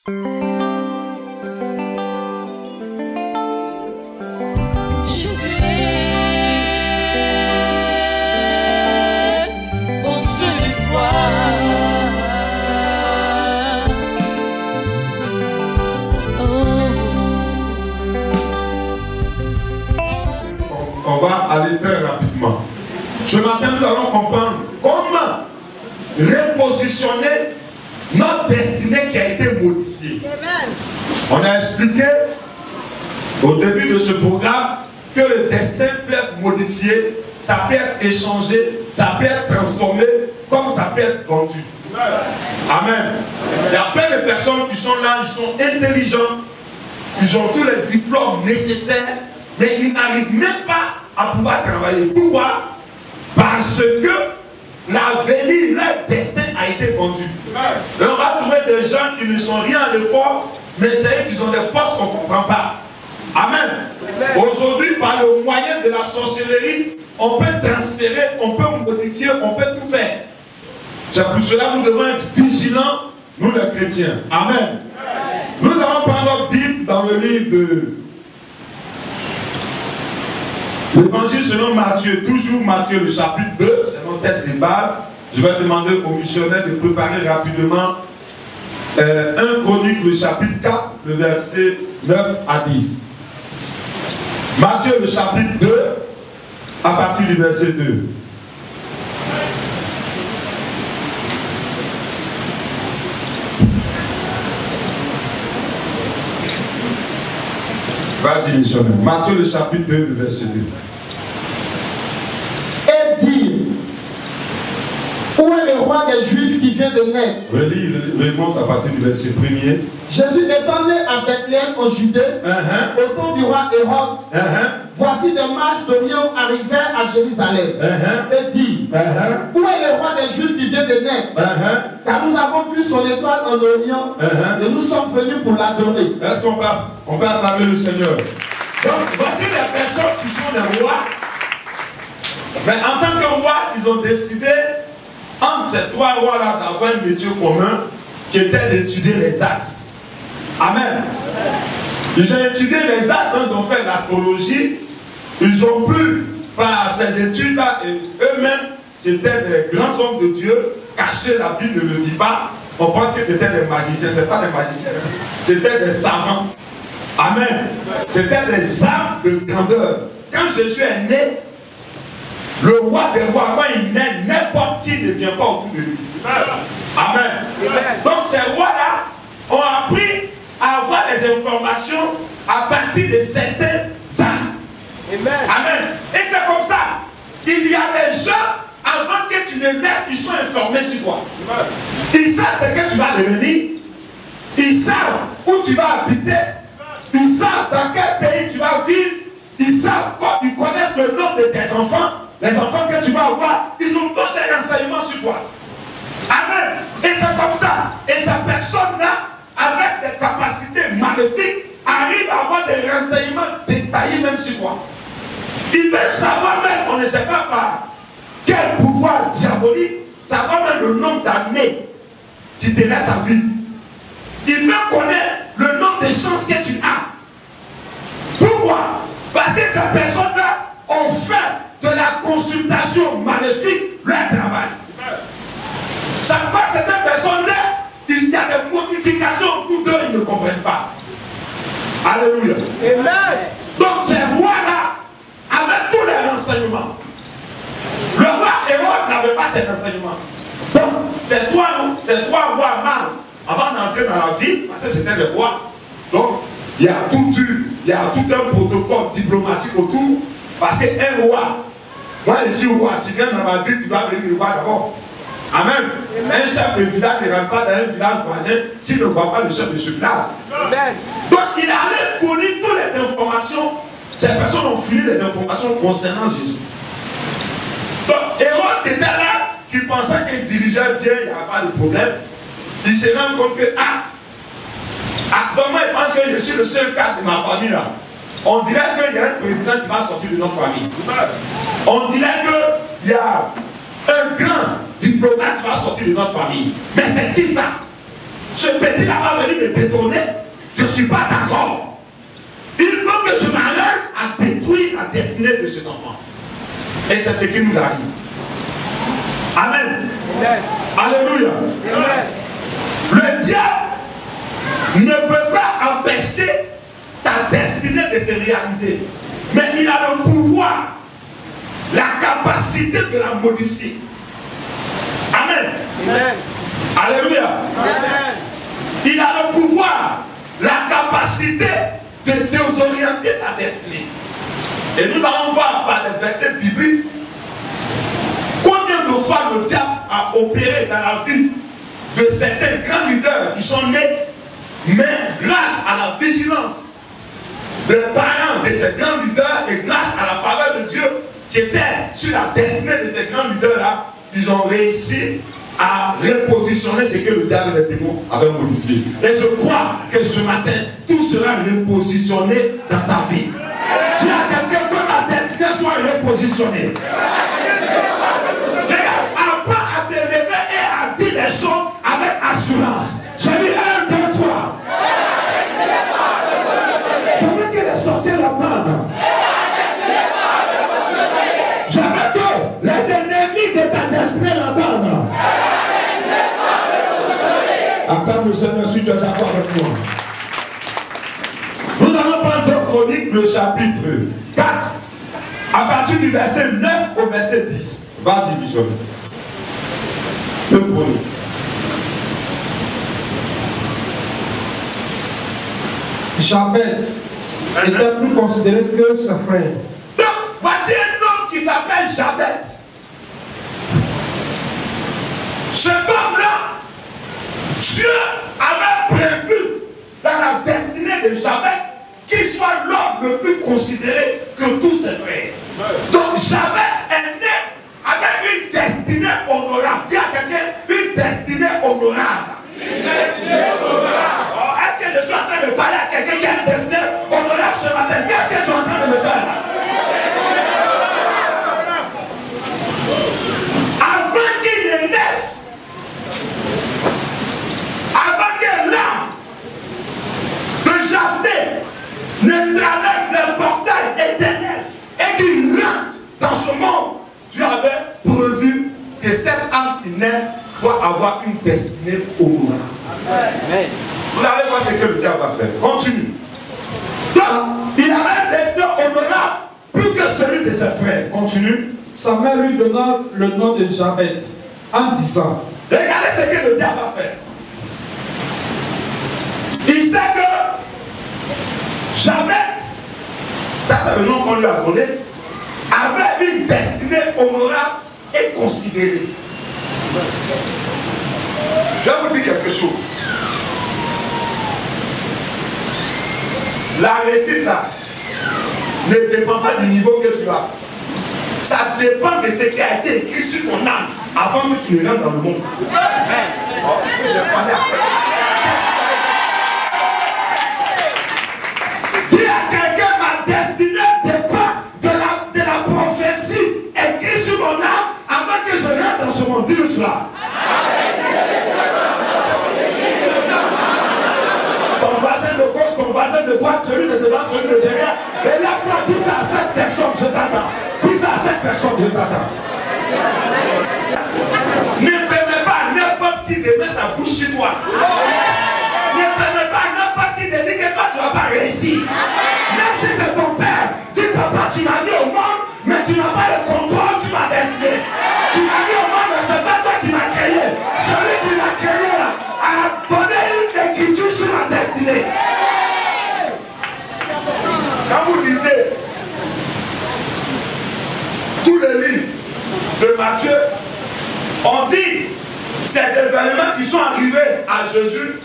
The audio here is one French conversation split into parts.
Jésus est mon seul espoir. On va aller très rapidement. Ce matin, nous allons comprendre comment repositionner notre destinée qui a été modifiée. On a expliqué au début de ce programme que le destin peut être modifié, ça peut être échangé, ça peut être transformé, comme ça peut être vendu. Amen. Il y a plein de personnes qui sont là, ils sont intelligents, ils ont tous les diplômes nécessaires, mais ils n'arrivent même pas à pouvoir travailler. Pourquoi? Parce que l'avenir, leur destin a été vendu. Et on va trouver des gens qui ne sont rien à l'époque, mais c'est eux qui ont des postes qu'on ne comprend pas. Amen. Aujourd'hui, par le moyen de la sorcellerie, on peut transférer, on peut modifier, on peut tout faire. C'est pour cela que nous devons être vigilants, nous les chrétiens. Amen. Nous allons prendre notre Bible dans le livre de l'Évangile selon Matthieu, toujours Matthieu le chapitre 2, c'est mon texte de base. Je vais demander au missionnaire de préparer rapidement 1 Chronique le chapitre 4, le verset 9 à 10. Matthieu le chapitre 2, à partir du verset 2. Vas-y, missionnaire. Matthieu le chapitre 2, le verset 2. Et dit, où est le roi des Juifs qui vient de naître? Relis, remonte à partir du verset 1er. Jésus étant né à Bethléem en Judée, au temps du roi Hérode, voici des mages d'Orient arrivèrent à Jérusalem et dit, où est le roi des Juifs qui vient de naître? Car nous avons vu son étoile en Orient et nous sommes venus pour l'adorer. Est-ce qu'on peut acclamer le Seigneur? Donc, voici les personnes qui sont des rois. Mais en tant que roi, ils ont décidé, entre ces trois rois-là, d'avoir un métier commun qui était d'étudier les astres. Amen. Ils ont étudié les astres, ils ont fait l'astrologie. Ils ont pu, par ces études-là, et eux-mêmes, c'était des grands hommes de Dieu, cachés, la Bible ne le dit pas. On pense que c'était des magiciens. Ce n'est pas des magiciens, c'était des savants. Amen. C'était des âmes de grandeur. Quand Jésus est né, le roi des rois, quand il naît, n'importe qui ne vient pas autour de lui. Amen. Donc ces rois-là ont appris à avoir des informations à partir de certains astres. Amen. Et c'est comme ça. Il y a des gens, avant que tu ne naisses, ils sont informés sur toi. Ils savent ce que tu vas devenir. Ils savent où tu vas habiter. Ils savent dans quel pays tu vas vivre. Ils savent, ils connaissent le nom de tes enfants. Les enfants que tu vas avoir, ils ont tous ces renseignements sur toi. Amen. Et c'est comme ça. Et ces personnes-là, avec des capacités maléfiques, arrivent à avoir des renseignements détaillés même sur toi. Ils veulent savoir même, on ne sait pas par quel pouvoir diabolique, savoir même le nombre d'années qui te laisse à vivre. Ils veulent connaître le nombre de chances que tu as. Pourquoi? Parce que ces personnes-là ont fait de la consultation maléfique leur travail. Ça passe, certaines personnes-là, il y a des modifications autour d'eux, ils ne comprennent pas. Alléluia. Amen. Donc ces rois-là, avec tous les renseignements, le roi Hérode n'avait pas ces renseignements. Donc ces trois rois mâles, avant d'entrer dans la ville, parce que c'était des rois, donc il y a tout un protocole diplomatique autour, parce qu'un roi, moi je suis roi, tu viens dans ma ville, tu dois venir le voir d'abord. Amen. Un chef de village ne rentre pas dans un village voisin s'il ne voit pas le chef de ce village. Amen. Donc il allait fournir toutes les informations. Ces personnes ont fourni les informations concernant Jésus. Donc Hérode était là, qui pensait qu'il dirigeait bien, il n'y avait pas de problème. Il se rend compte que, comment il pense que je suis le seul cas de ma famille là? On dirait qu'il y a un président qui va sortir de notre famille. On dirait qu'il y a un grand diplomate qui va sortir de notre famille. Mais c'est qui ça? ce petit-là va venir me détourner. Je ne suis pas d'accord. Il faut que je m'engage à détruire la destinée de cet enfant. Et c'est ce qui nous arrive. Amen. Amen. Alléluia. Amen. Le diable ne peut pas empêcher ta destinée de se réaliser. Mais il a le pouvoir, la capacité de la modifier. Amen. Amen. Alléluia. Amen. Il a le pouvoir, la capacité de désorienter ta destinée. Et nous allons voir par des versets bibliques combien de fois le diable a opéré dans la vie de certains grands leaders qui sont nés, mais grâce à la vigilance des parents de ces grands leaders et grâce à la faveur de Dieu qui était sur la destinée de ces grands leaders-là, ils ont réussi à repositionner ce que le diable et les démons avaient modifié. Et je crois que ce matin, tout sera repositionné dans ta vie. Tu as quelqu'un que la destinée soit repositionnée. Regarde, apprends à te lever et à dire les choses avec assurance. J'ai dit 1, 2, 3. Je veux que les sorciers l'entendent. Je veux que les ennemis de ta destinée l'entendent. Acclame le Seigneur si tu es d'accord avec moi. Nous allons prendre 2 Chroniques, le chapitre 4, à partir du verset 9 au verset 10. Vas-y, Bishop. 2 Chroniques. Jabet était plus considéré que ses frères. Donc, voici un homme qui s'appelle Jabet. Ce homme-là, Dieu avait prévu dans la destinée de Jabet qu'il soit l'homme le plus considéré que tous ses frères. Donc Jabet est né avec une destinée honorable. Dis à quelqu'un, une destinée honorable. Une destinée honorable. Oh, est-ce que je suis en train de parler à quelqu'un qui a une destinée honorable ce matin? Qu'est-ce que tu es en train de me faire? Avant qu'il ne naisse, avant que l'âme de Japheth ne traverse le portail éternel et qu'il rentre dans ce monde, tu avais prévu que cette âme qui naît doit avoir une destinée honorable. Vous allez voir ce que le diable va faire. Continue. Donc, il avait un destin honorable plus que celui de ses frères. Continue. Sa mère lui donna le nom de Jabet en disant: regardez ce que le diable va faire. Il sait que Jabet, ça c'est le nom qu'on lui a donné, avait une destinée honorable et considérée. Je vais vous dire quelque chose. La réussite là ne dépend pas du niveau que tu as. Ça dépend de ce qui a été écrit sur ton âme avant que tu ne rentres dans le monde. Oh, est-ce que j'ai parlé après? Dis à quelqu'un, ma destinée dépend de la prophétie écrite sur mon âme avant que je rentre dans ce monde. Dis-le cela. Ton voisin de gauche, ton voisin de droite, celui de devant, celui de derrière. Et là, toi, dis ça à 7 personnes, je t'attends. Dis ça à 7 personnes, je t'attends. Ne permets pas n'importe qui de mettre sa bouche sur toi. Ne permets pas n'importe qui de dire que toi, tu ne vas pas réussir. Même si c'est ton père, dis papa, tu m'as mis au monde, mais tu n'as pas le contrôle sur ma destinée. Tu m'as mis au monde, mais ce n'est pas toi qui m'as créé. Celui qui m'a créé là, a donné une écriture sur ma destinée. Quand vous lisez tous les livres de Matthieu, on dit ces événements qui sont arrivés à Jésus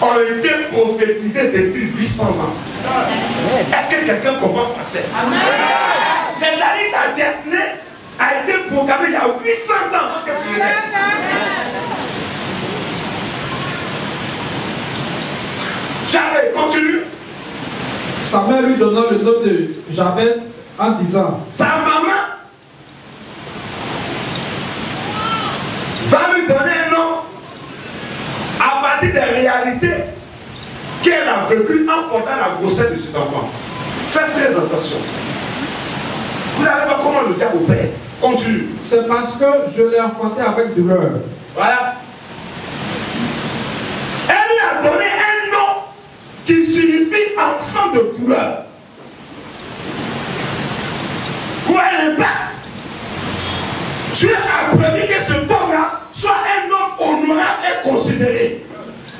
ont été prophétisés depuis 800 ans. Est-ce que quelqu'un comprend français? C'est-à-dire ta destinée a été programmée il y a 800 ans avant que tu le naisses. Jamais, continue. Sa mère lui donna le nom de Jabet en disant: sa maman va lui donner un nom à partir des réalités qu'elle a vécu en portant la grossesse de cet enfant. Faites très attention. Vous n'avez pas comment le diable opère. Continue. C'est parce que je l'ai enfanté avec douleur. Voilà. Elle lui a donné un nom qui signifie enfant de douleur. Pour un impact. Dieu a permis que ce homme-là soit un homme honorable et considéré.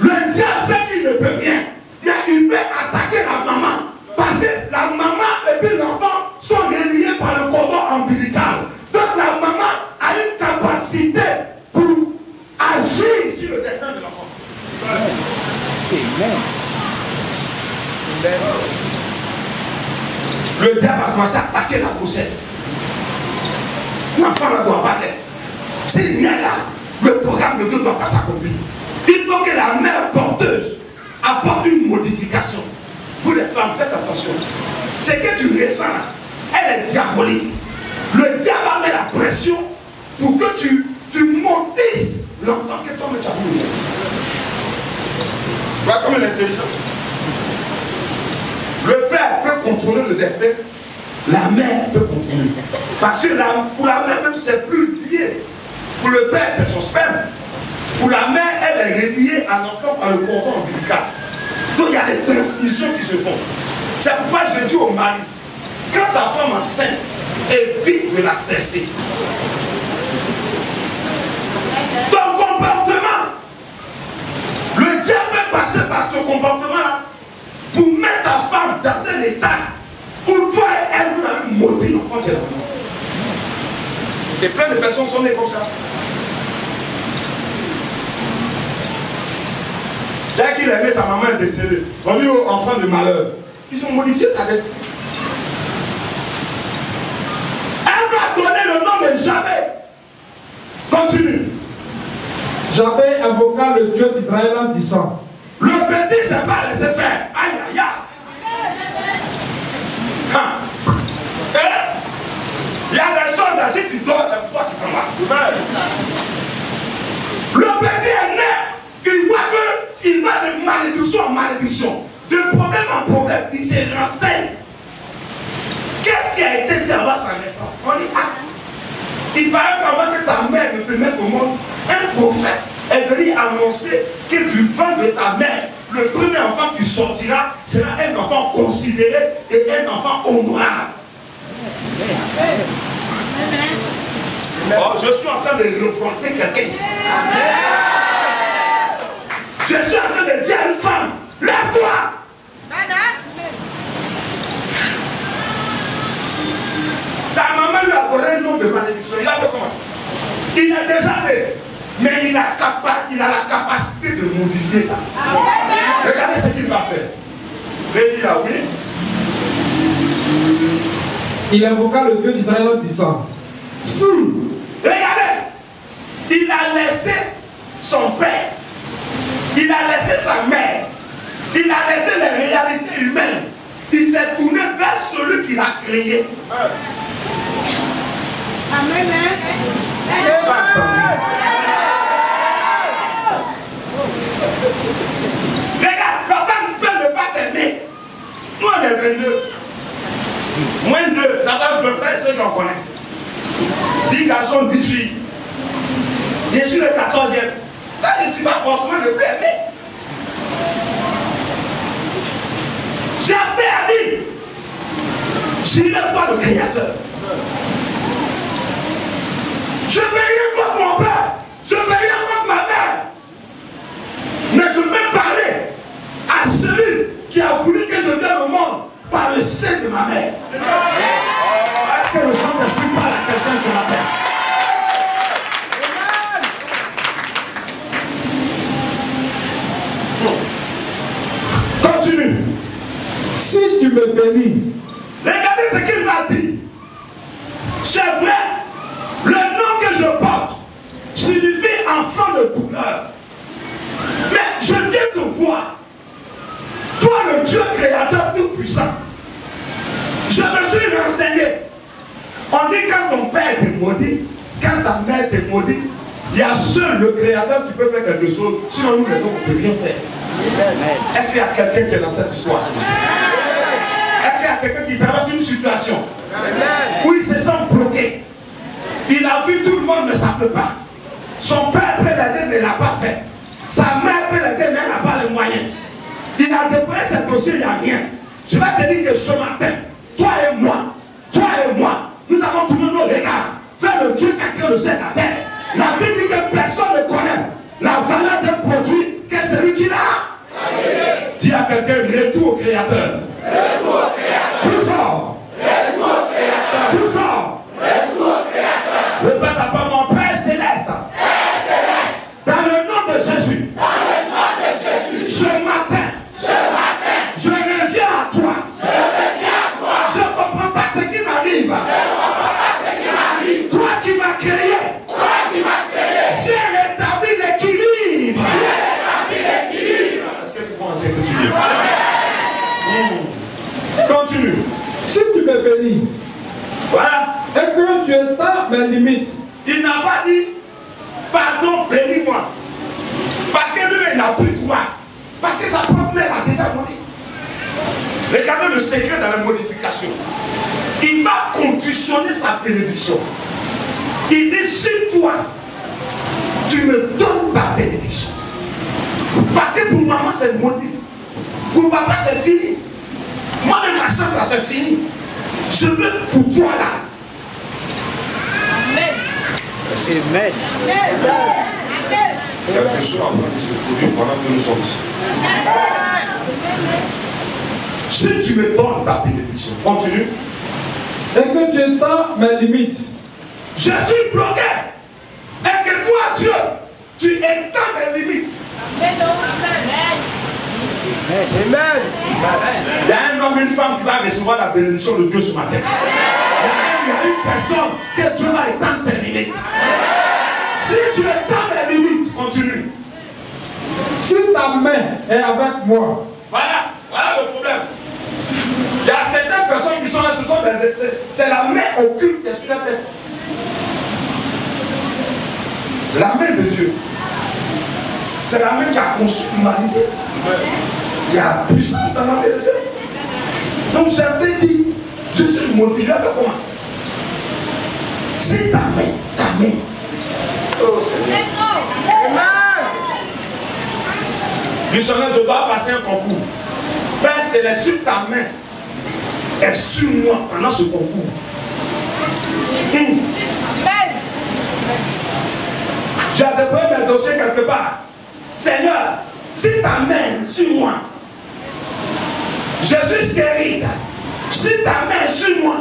Le diable sait qu'il ne peut rien, mais il peut attaquer la maman. Parce que la maman et puis l'enfant sont reliés par le cordon ombilical. Donc la maman a une capacité pour agir sur le destin de l'enfant. Le diable a commencé à attaquer la grossesse. L'enfant ne doit pas l'être. S'il n'est là, le programme de Dieu ne doit pas s'accomplir. Il faut que la mère porteuse apporte une modification. Vous les femmes, faites attention. Ce que tu ressens là, elle est diabolique. Le diable va mettre la pression pour que tu maudisses l'enfant que toi tu as voulu. Voilà comme elle est intelligente. Le père peut contrôler le destin. La mère peut contrôler. Parce que pour la mère, même c'est plus lié. Pour le père, c'est son sperme. Pour la mère, elle est reliée à l'enfant par le cordon ombilical. Donc il y a des transmissions qui se font. C'est pourquoi je dis au mari, quand ta femme enceinte, évite de la stresser. Ton comportement, le diable peut passer par ce comportement-là pour mettre ta femme dans un état où toi et elle vous avez maudit l'enfant qu'elle a. Et plein de personnes sont nées comme ça. Dès qu'il aimait sa maman est décédée, on dit aux enfants de malheur. Ils ont modifié sa destinée. Elle va donner le nom de Jabé. Continue. Jabé invoqua le Dieu d'Israël en disant: le petit ne s'est pas laissé faire. Aïe aïe aïe. Il y a des choses là, si tu dors, c'est pour toi qui prends mal. Le petit est né. Il voit qu'il va de malédiction en malédiction, de problème en problème, il se renseigne. Qu'est-ce qui a été dit avant sa naissance? On dit, ah, il paraît qu'avant que ta mère ne te mette au monde, un prophète est venu annoncer que du ventre de ta mère, le premier enfant qui sortira sera un enfant considéré et un enfant honorable. Oh, je suis en train de confronter quelqu'un ici. Je suis en train de dire à une femme, lève-toi. Sa maman lui a donné un nom de malédiction. Il a fait comment? Il a déjà fait, mais il a la capacité de modifier ça. Regardez ce qu'il va faire. Il dit là, oui. Il invoqua le Dieu d'Israël en disant: si. Regardez, il a laissé son père. Il a laissé sa mère. Il a laissé les réalités humaines. Il s'est tourné vers celui qui l'a créé. Amen. Regarde, papa ne peut ne pas t'aimer. Nous on est 22. Moins 2, ça va me faire ceux qu'on connaît. 10 garçons, 10 filles. Je suis le 14e. Ça, je ne suis pas forcément le plus aimé. J'ai fait ami. J'irai voir le Créateur. Je ne vais rien contre mon père. Je ne vais rien contre ma mère. Mais je vais parler à celui qui a voulu que je vienne au monde par le sein de ma mère. Est-ce que le Saint-Esprit parle à quelqu'un sur la terre? Continue. Si tu me bénis, regardez ce qu'il m'a dit. C'est vrai, le nom que je porte signifie enfant de douleur. Mais je viens te voir. Toi, le Dieu créateur tout-puissant. Je me suis renseigné. On dit quand ton père te maudit, quand ta mère te maudit, il y a seul le créateur qui peut faire quelque chose. Sinon, nous, les autres, on ne peut rien faire. Est-ce qu'il y a quelqu'un qui est dans cette histoire? Est-ce qu'il y a quelqu'un qui traverse une situation où il se sent bloqué? Il a vu tout le monde, mais ça ne peut pas. Son père peut l'aider, mais il n'a pas fait. Sa mère peut l'aider, mais elle n'a pas les moyens. Il a déposé ce dossier, il n'y a rien. Je vais te dire que ce matin, toi et moi, nous avons tourné nos regards vers le Dieu qui a créé le ciel et la terre. La Bible dit que personne ne connaît la valeur d'un produit que celui qui l'a. Dis à quelqu'un, retour au Créateur. Retour au Créateur. Plus fort. Retour au Créateur. Plus fort. Retour au Créateur. Répète après mon Père céleste. Père céleste. Dans le nom de Jésus. Dans le nom de Jésus. Ce matin. Je reviens à toi. Je ne comprends pas ce qui m'arrive. Toi qui m'as créé. Viens rétablir l'équilibre. Est-ce que tu penses que tu dis? Continue. Si tu me bénis, Voilà. et que tu étends mes limites, Il n'a pas dit pardon, bénis-moi. Parce que lui, il n'a plus droit. Parce que sa propre mère a déjà maudit. Regardez le secret dans la modification. Il va conditionner sa bénédiction. Il dit, si toi, tu me donnes ma bénédiction. Parce que pour maman, c'est maudit. Pour papa, c'est fini. Moi, même ma soeur, là, c'est fini. Je veux pour toi, là. Amen. Quelque chose en train de se produire pendant que nous sommes ici. Si tu me donnes ta bénédiction, continue. et que tu étends mes limites, Je suis bloqué. Et que toi, Dieu, tu étends mes limites. Amen. Il y a un homme et une femme qui va recevoir la bénédiction de Dieu ce matin. Il y a une personne que Dieu va étendre ses limites. Si tu étends mes limites, continue. si ta main est avec moi, Voilà le problème. Il y a certaines personnes qui sont là, c'est la main occulte qui est sur la tête. La main de Dieu. C'est la main qui a conçu l'humanité. Il y a la puissance dans la main de Dieu. Donc j'avais dit, je suis motivé avec comment? C'est ta main. Oh Seigneur. Missionnaire, je dois passer un concours. Père Céleste, sur ta main est sur moi pendant ce concours. J'ai déposé mes dossiers quelque part. Seigneur, si ta main est sur moi, je suis stérile. Si ta main est sur moi,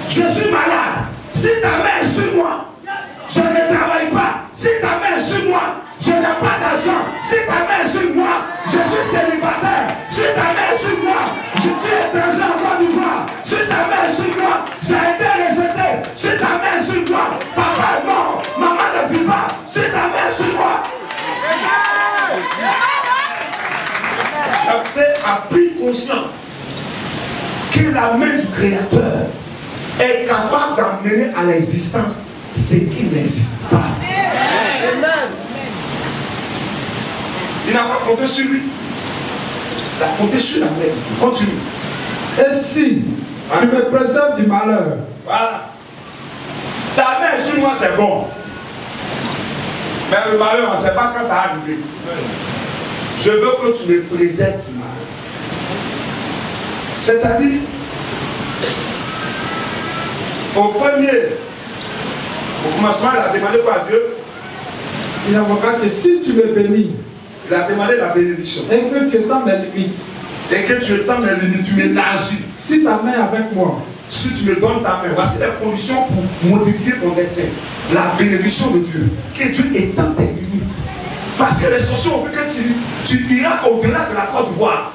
je suis malade. Si ta main est sur moi, je ne travaille pas. Si ta main est sur moi, je n'ai pas d'argent. Si ta main est sur moi, je suis célibataire. Si ta main est sur moi, je suis étranger en Côte d'Ivoire. Si ta main est sur moi, j'ai été rejeté. Si ta main est sur moi, papa est mort, maman ne vit pas. Si ta main est sur moi, j'avais pris conscience que la main du Créateur est capable d'amener à l'existence ce qui n'existe pas. Amen. Il n'a pas compté sur lui. Il a compté sur la main. Continue. et si tu me préserves du malheur, Voilà. Ta main sur moi, c'est bon. Mais le malheur, on ne sait pas quand ça va arriver. Je veux que tu me préserves du malheur. C'est-à-dire, au commencement, il a demandé quoi à Dieu? il invoqua que si tu me bénis, Il a demandé la bénédiction. et que tu étends mes limites, Et que tu étends mes limites, tu m'élargis. si ta main est avec moi, Si tu me donnes ta main, voici les conditions pour modifier ton destin. La bénédiction de Dieu. Que Dieu étend tes limites. Parce que les sorciers ont vu que tu iras au-delà de la Côte d'Ivoire.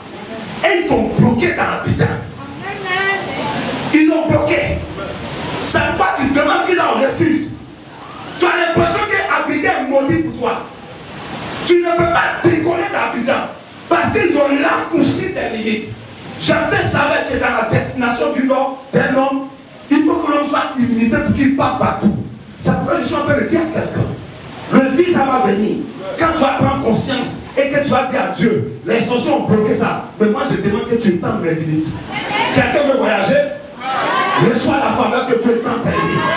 Et ils t'ont bloqué dans l'Abidjan. Ils l'ont bloqué. C'est pas que tu demandes qu'ils en refusent. Tu as l'impression qu'Abidjan est maudit pour toi. Tu ne peux pas décoller d'Abidjan. Parce qu'ils ont raccourci tes limites. J'aimerais savoir que dans la destination du Nord, d'un homme, il faut que l'on soit immunité pour qu'il parte partout. Ça peut être en train de dire à quelqu'un. Le visa va venir. Quand tu vas prendre conscience et que tu vas dire à Dieu, les sorciers ont bloqué ça. Mais moi je demande que tu étendes mes limites. Quelqu'un veut voyager? Reçois la faveur que tu étendes tes limites.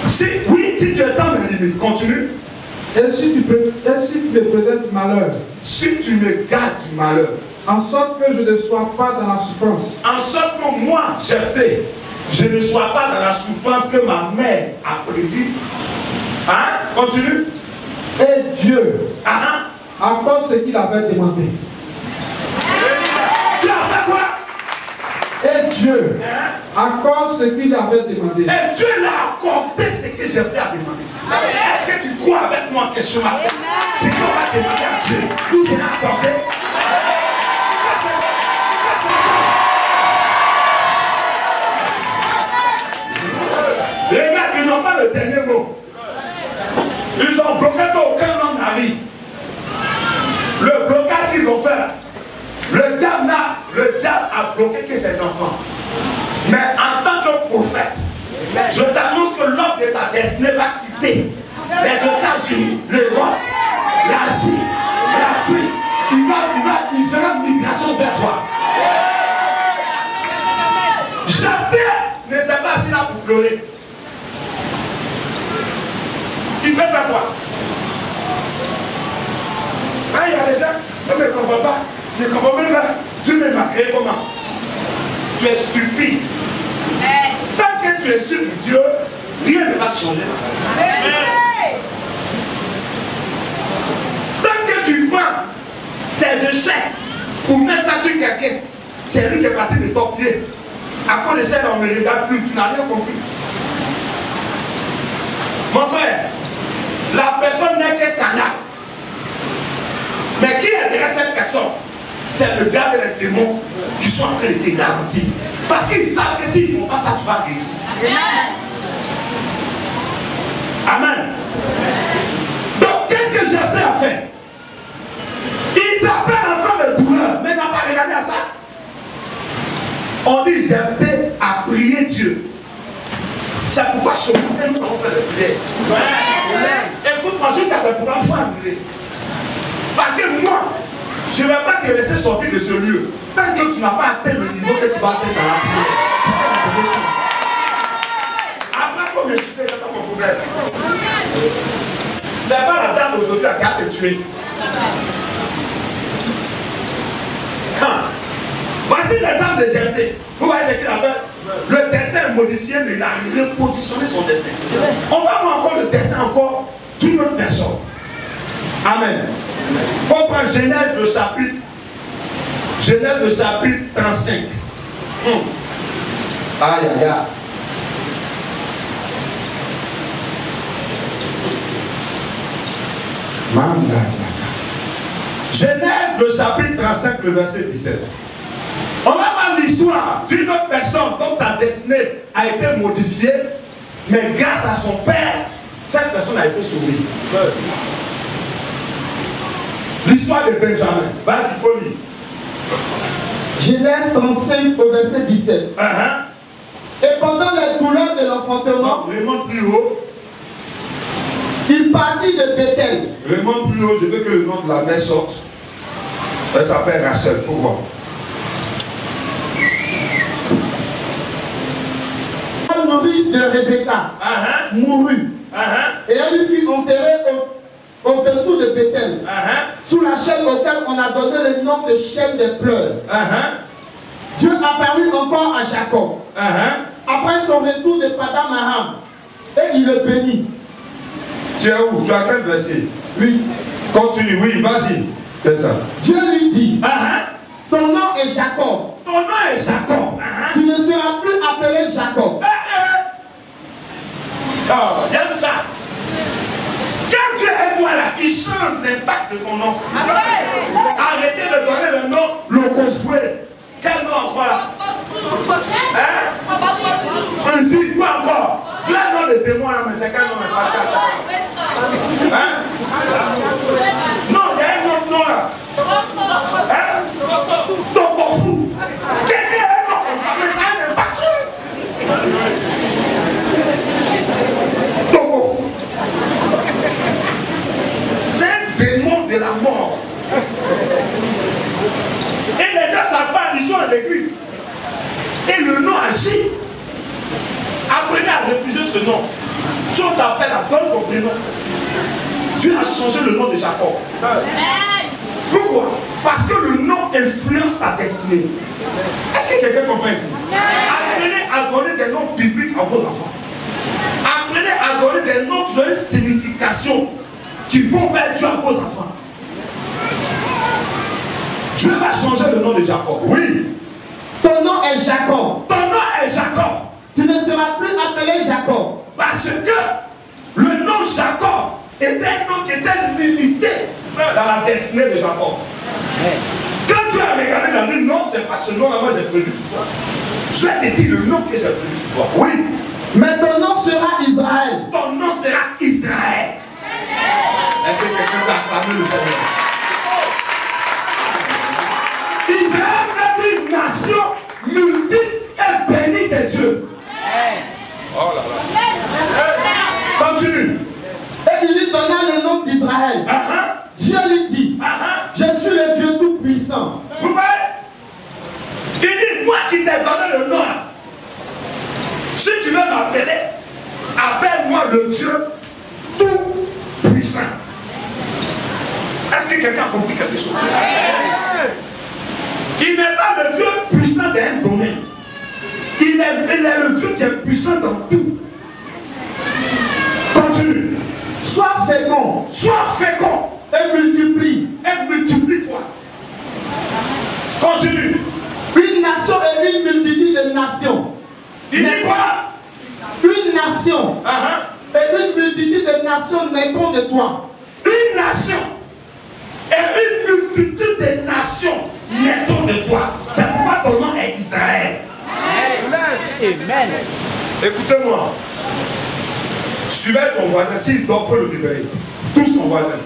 Si tu étends mes limites, continue. Et si tu me présentes du malheur, si tu me gardes du malheur, en sorte que je ne sois pas dans la souffrance, en sorte que moi, Jephthé, je ne sois pas dans la souffrance que ma mère a prédit. Hein? Continue. Et Dieu accorde ce qu'il avait demandé. Tu as fait quoi? Et Dieu accorde ce qu'il avait demandé. Et Dieu l'a accordé ce que Jephthé a demandé. Est-ce que tu crois avec moi que ce matin, ce qu'on va demander à Dieu, nous sera accordé? Les gars, ils n'ont pas le dernier mot. Ils ont bloqué qu'aucun homme n'arrive. Le blocage qu'ils ont fait, le diable a bloqué que ses enfants. Mais en tant que prophète, je t'annonce que l'homme de ta destinée va quitter les États-Unis, l'Europe, l'Asie, l'Afrique. Il fera une migration vers toi. Jephthé ne s'est pas assis là pour pleurer. Il peut faire quoi? Ah, il y a des gens, je ne comprends pas. Je ne comprends même pas. Dieu m'a créé comment? Tu es stupide. Tant que tu es sur Dieu, rien ne va changer. Tant que tu prends tes échecs pour mettre ça sur quelqu'un, c'est lui qui est parti de ton pied. À cause de ça, on ne me regarde plus. Tu n'as rien compris. Mon frère, la personne n'est qu'un canal. Mais qui est derrière cette personne? C'est le diable et les démons qui sont en train de te garantir. Parce qu'ils savent que s'ils ne font pas ça, tu vas réussir. Amen. Donc, qu'est-ce que Jephthé a fait? Il s'appelle enfant de douleur, mais n'a pas regardé à ça. On dit Jephthé a prié Dieu. C'est pourquoi ce matin nous allons faire des prières. Écoute-moi, si tu as des problèmes, il faut annuler. Parce que moi, je ne vais pas te laisser sortir de ce lieu tant que tu n'as pas atteint le niveau que tu vas atteindre dans la prière. Après, il faut m'exciter, c'est pas mon problème. Ce n'est pas la dame d'aujourd'hui qui a te tuer. Voici l'exemple de Jephthé. Vous voyez ce qu'il a fait? Le destin est modifié, mais il a repositionné son destin. On va voir encore le destin encore d'une autre personne. Amen. Il faut prendre Genèse le chapitre 35. Aïe aïe aïe. Genèse le chapitre 35, le verset 17. On va voir l'histoire d'une autre personne dont sa destinée a été modifiée, mais grâce à son père, cette personne a été sauvée. L'histoire de Benjamin. Vas-y, il faut lire. Genèse 35 au verset 17. Et pendant les douleurs de l'enfantement, remonte plus haut. Il partit de Bethel. Remonte plus haut, je veux que le nom de la mère sorte. Elle s'appelle Rachel, il faut voir. La nourrice de Rebecca mourut. Et elle lui fut enterrée au-dessous de Bethel, sous la chaîne auquel on a donné le nom de chaîne des pleurs. Dieu apparut encore à Jacob après son retour de Padam Aram, et il le bénit. Tu es où? Tu as quel verset? Oui. Continue, oui, vas-y. C'est ça. Dieu lui dit, ton nom est Jacob. Ton nom est Jacob. Tu ne seras plus appelé Jacob. Oh, j'aime ça. Quand Dieu est toi là, il change l'impact de ton nom. Arrêtez de donner le nom Lokosué. Quel nom encore là? Ainsi, quoi encore? Tu as le nom de démon là, mais c'est quel nom? Non, il y a un autre nom là. Tobofou. Quelqu'un a un nom comme ça, mais ça a un impact. Tobofou. Et le nom agit. Apprenez à refuser ce nom. Si on t'appelle à donner ton prénom, Dieu a changé le nom de Jacob. Pourquoi? Parce que le nom influence ta destinée. Est-ce que quelqu'un comprend ici? Apprenez à donner des noms bibliques à vos enfants. Apprenez à donner des noms qui ont une signification, qui vont vers Dieu à vos enfants. Dieu va changer le nom de Jacob. Oui. Ton nom est Jacob. Ton nom est Jacob. Tu ne seras plus appelé Jacob. Parce que le nom Jacob était un nom qui était limité dans la destinée de Jacob. Quand tu as regardé dans le nom, c'est parce que ce nom-là, moi j'ai prévu pour toi. Je vais te dire le nom que j'ai prévu pour toi. Oui. Mais ton nom sera Israël. Ton nom sera Israël. Est-ce que quelqu'un peut acclamer le Seigneur? Israël est une nation multiple et bénie de Dieu. Oh là là. Continue. Et il lui donna le nom d'Israël. Dieu lui dit, je suis le Dieu Tout-Puissant. Vous voyez? Il dit, moi qui t'ai donné le nom. Si tu veux m'appeler, appelle-moi le Dieu Tout-Puissant. Est-ce que quelqu'un a compris quelque chose? Il n'est pas le Dieu puissant d'un domaine. Il est le Dieu qui est puissant dans tout. Continue. Sois fécond. Sois fécond. Et multiplie. Et multiplie-toi. Continue. Une nation et une multitude de nations. Il dit quoi? Une nation et une multitude de nations naîtront de toi. Une nation et une multitude de nations naîtront de toi. C'est pourquoi ton nom est Israël. Amen. Écoutez-moi. Suivez ton voisin, s'il doit faire le réveil. Tous ton voisin.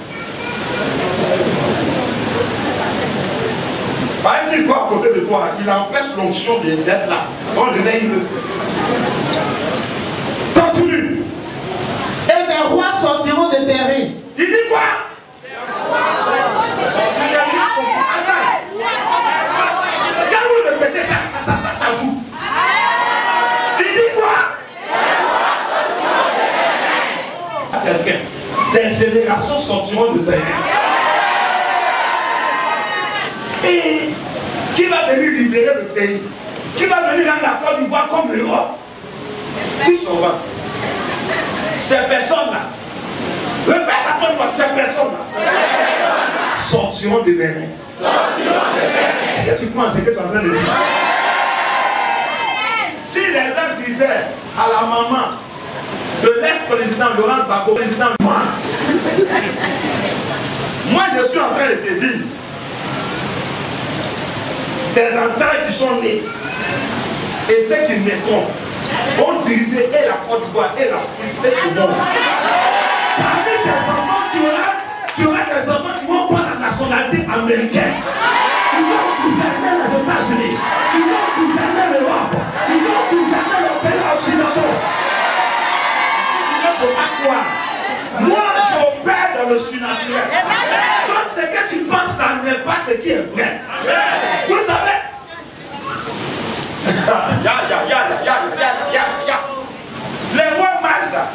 Bah, s'il doit à côté de toi, il empêche l'onction d'être là. On le réveille le. Continue. Et des rois sortiront des terrains. Il dit quoi? Quand vous répétez ça, ça passe à vous. Il dit quoi? Quelqu'un. Des générations sortiront de terre. Et qui va venir libérer le pays? Qui va venir dans la Côte d'Ivoire comme l'Europe? Qui s'en va? Ces personnes-là. Répète après moi, ces personnes-là. Sortiront des terrains. Si tu crois ce que tu es en train de dire. Si les gens disaient à la maman de l'ex-président Laurent Gbagbo, président moi je suis en train de te dire des entrailles qui sont nées et ceux qui naîtront vont diriger et la Côte d'Ivoire et l'Afrique et ce monde. Parmi tes enfants, tu auras des enfants qui vont prendre la nationalité américaine. Ils vont gouverner les États-Unis. Ils vont gouverner l'Europe. Ils vont gouverner les pays occidentaux. Il ne faut pas croire. Moi, j'opère dans le surnaturel. Donc, ce que tu penses, ça n'est pas ce qui est vrai. Vous savez? Les rois mages là,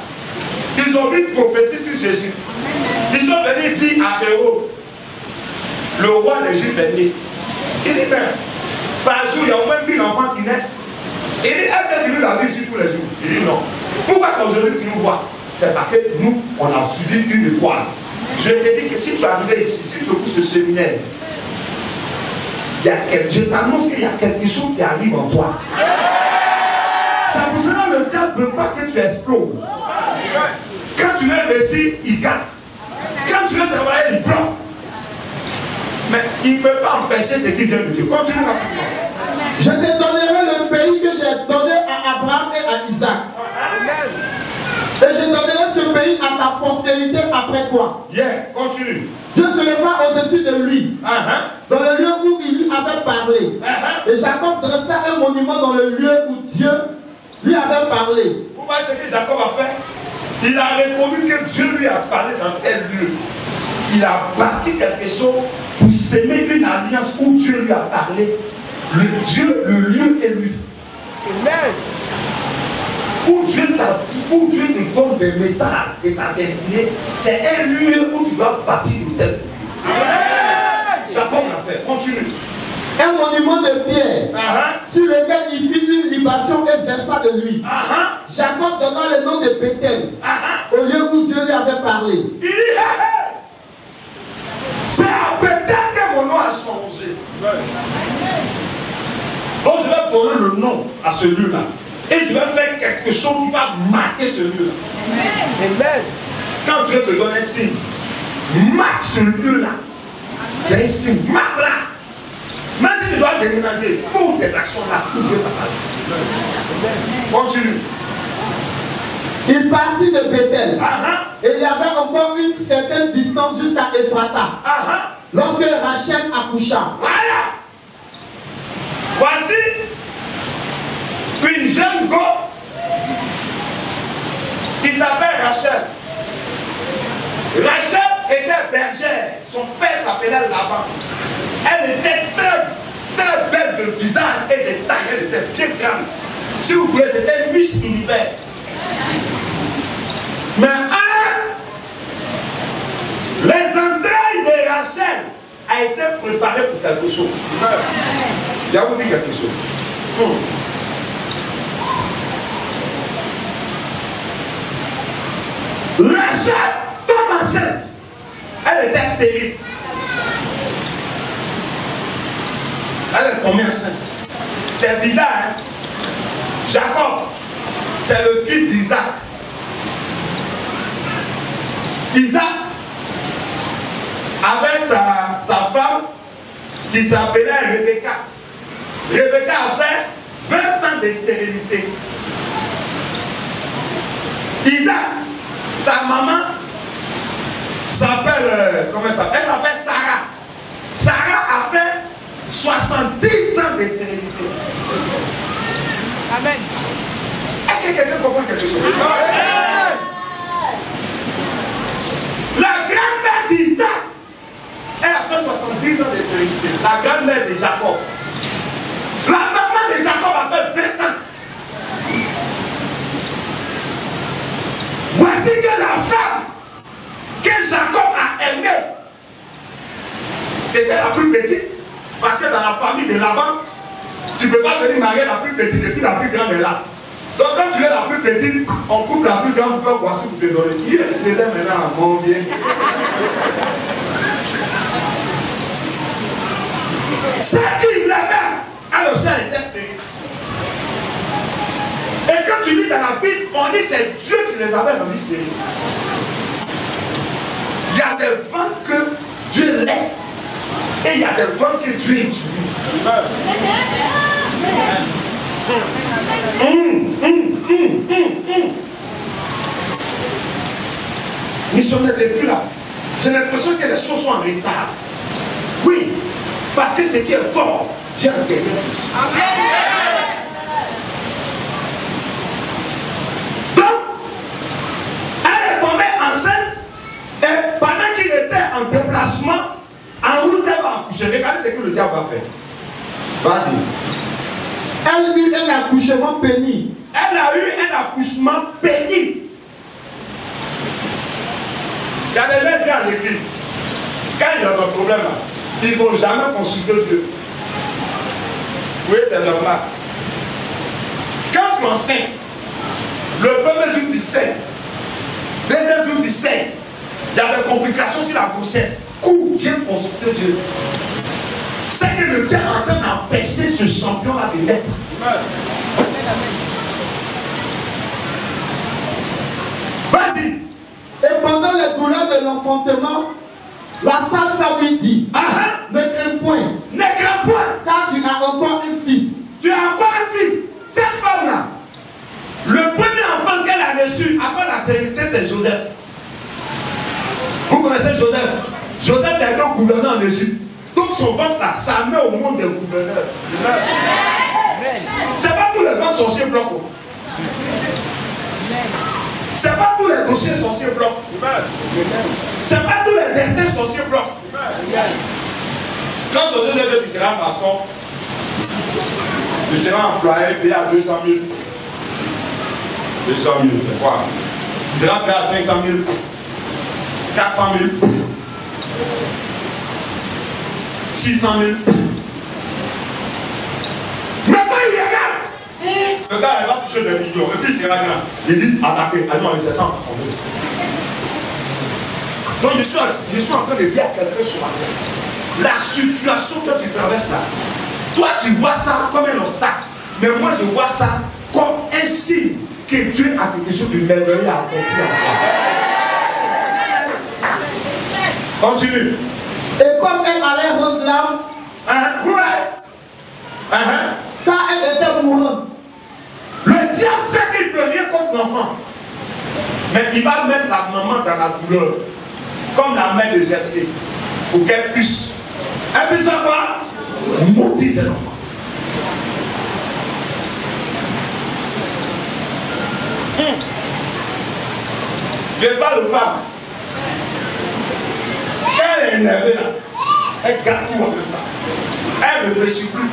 ils ont vu prophétie sur Jésus. Ils sont venus dire à Héros, le roi d'Égypte est né. Il dit, ben, par jour, il y a au moins 1000 enfants qui naissent. Il dit, est-ce que tu nous as vu ici tous les jours? Il dit, non. Pourquoi c'est aujourd'hui que tu nous vois? C'est parce que nous, on a suivi une étoile. Je te dis que si tu arrives ici, si tu ouvres ce séminaire, je t'annonce qu'il y a quelque chose qui arrive en toi. C'est pour cela que le diable ne veut pas que tu exploses. Quand tu veux réussir, il gâte. Quand tu veux travailler, il bloque. Mais il ne peut pas empêcher ce qui vient de Dieu. Continue rapidement. Je te donnerai le pays que j'ai donné à Abraham et à Isaac. Et je donnerai ce pays à ta postérité après toi. Continue. Dieu se leva au-dessus de lui, dans le lieu où il lui avait parlé. Et Jacob dressa un monument dans le lieu où Dieu lui avait parlé. Vous voyez ce que Jacob a fait? Il a reconnu que Dieu lui a parlé dans tel lieu. Il a bâti quelque chose pour s'aimer une alliance où Dieu lui a parlé. Le Dieu, le lieu est lui. Amen. Où Dieu te donne des messages et ta destinée, c'est un lieu où tu dois bâtir l'autel. Jacob l'a fait. Continue. Un monument de pierre sur lequel il fit une libation et versa de lui. Jacob donna le nom de Bethel au lieu où Dieu lui avait parlé. C'est à Bethel que mon nom a changé. Donc je vais donner le nom à ce lieu-là. Et je vais faire quelque chose qui va marquer ce lieu-là. Amen. Quand Dieu te donne un signe, marque ce lieu-là. Il y a un signe, marque-là. Même si tu dois déménager pour tes actions-là, pour Dieu t'a parlé. Continue. Il partit de Bethel. Et il y avait encore une certaine distance jusqu'à Ephrata. Lorsque Rachel accoucha. Voilà. Voici une jeune go qui s'appelle Rachel. Rachel était bergère. Son père s'appelait Laban. Elle était très belle de visage et de taille. Elle était bien grande. Si vous voulez, c'était Miss Univers. Mais les entrailles de Rachel a été préparées pour quelque chose. Je vais vous dire quelque chose. Rachel tombe enceinte. Elle était stérile. Elle est tombée enceinte. C'est bizarre, hein? Jacob, c'est le fils d'Isaac. Isaac avait sa femme qui s'appelait Rebecca. Rebecca a fait 20 ans de stérilité. Isaac, sa maman s'appelle, comment ça s'appelle? Elle s'appelle Sarah. Sarah a fait 70 ans de stérilité. Amen. Est-ce que quelqu'un comprend quelque chose? La grand-mère d'Isaac, elle a fait 70 ans de stérilité. La grand-mère de Jacob. La maman de Jacob a fait 20 ans. Voici que la femme que Jacob a aimée, c'était la plus petite. Parce que dans la famille de Laban, tu ne peux pas venir marier la plus petite et puis la plus grande est là. Donc quand tu es la plus petite, on coupe la plus grande pour faire voici pour te donner. Qui est-ce que c'était maintenant à mon bien? C'est qui l'aimait? Alors ça était stérile. Et quand tu lis dans la Bible, on dit c'est Dieu qui les avait rendus stériles. Il y a des vents que Dieu laisse. Et il y a des vents que Dieu utilise. Missionnaire depuis là, j'ai l'impression que les choses sont en retard. Oui, parce que ce qui est fort vient de quelqu'un. Donc, elle est tombée enceinte et pendant qu'il était en déplacement, en route, elle va accoucher. Regardez ce que le diable va faire. Vas-y. Elle eut un accouchement pénible. Elle a eu un accouchement pénible. Il y a des gens qui sont en église. Quand il y a un problème, ils ne vont jamais consulter Dieu. Oui, c'est normal. Quand tu es enceinte, le premier jour tu sais, deuxième jour tu sais, il y a des complications sur la grossesse. Cours, viens consulter Dieu. C'est que le diable est en train d'empêcher ce champion-là de l'être. Vas-y. Et pendant les douleurs de l'enfantement, la sale femme lui dit, ne crains point. Ne crains point. Car tu as encore un fils. Tu as encore un fils. Cette femme-là, le premier enfant qu'elle a reçu après la stérilité, c'est Joseph. Vous connaissez Joseph? Joseph était un gouverneur en Égypte. Donc son ventre là, ça met au monde des gouverneurs. C'est pas tous les grands sorciers bloquent. C'est pas tous les dossiers sorciers bloquent. C'est pas tous les destins sorciers bloquent. Quand Joseph dit qu'il sera maçon, Tu seras employé payé à 200 000. 200 000, c'est quoi? Tu seras payé à 500 000. 400 000. 600 000. Maintenant il regarde. Le gars il va toucher des millions. Et puis il sera grand. Il dit attaquer. Ah non, c'est ça. Donc je suis en train de dire à quelqu'un ce matin, la situation que tu traverses là, toi tu vois ça comme un obstacle, mais moi je vois ça comme un signe que Dieu a quelque chose de merveilleux à accomplir. Continue. Et comme elle allait rendre l'âme, quand elle était mourante, le diable sait qu'il peut rien contre l'enfant, mais il va mettre la maman dans la douleur, comme la mère de Jérémie, pour qu'elle puisse. Elle puisse quoi? Maudire ses enfants. Je parle aux femmes. Elle est énervée là. Elle garde tout en même temps. Elle ne réfléchit plus.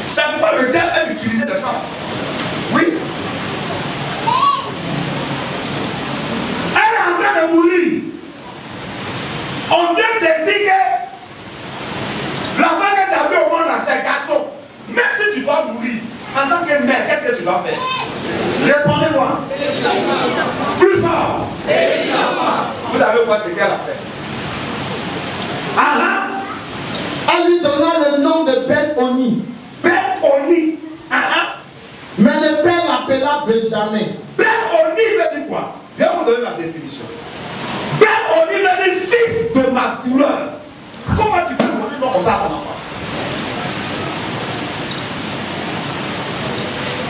C'est pourquoi le diable aime utiliser des femmes. Oui. Elle est en train de mourir. On vient de dire que l'enfant que tu as vu au monde, c'est un garçon. Même si tu dois mourir, en tant que mère, qu'est-ce que tu dois faire? Répondez-moi. Plus fort. Vous avez quoi ce qu'elle a fait? elle lui donna le nom de Ben-Oni. Ben-Oni. Mais le père l'appela Benjamin. Ben-Oni veut dire quoi? Je vais vous donner la définition. Ben-Oni veut dire fils de ma douleur. Comment tu peux donner un nom comme ça à ton enfant?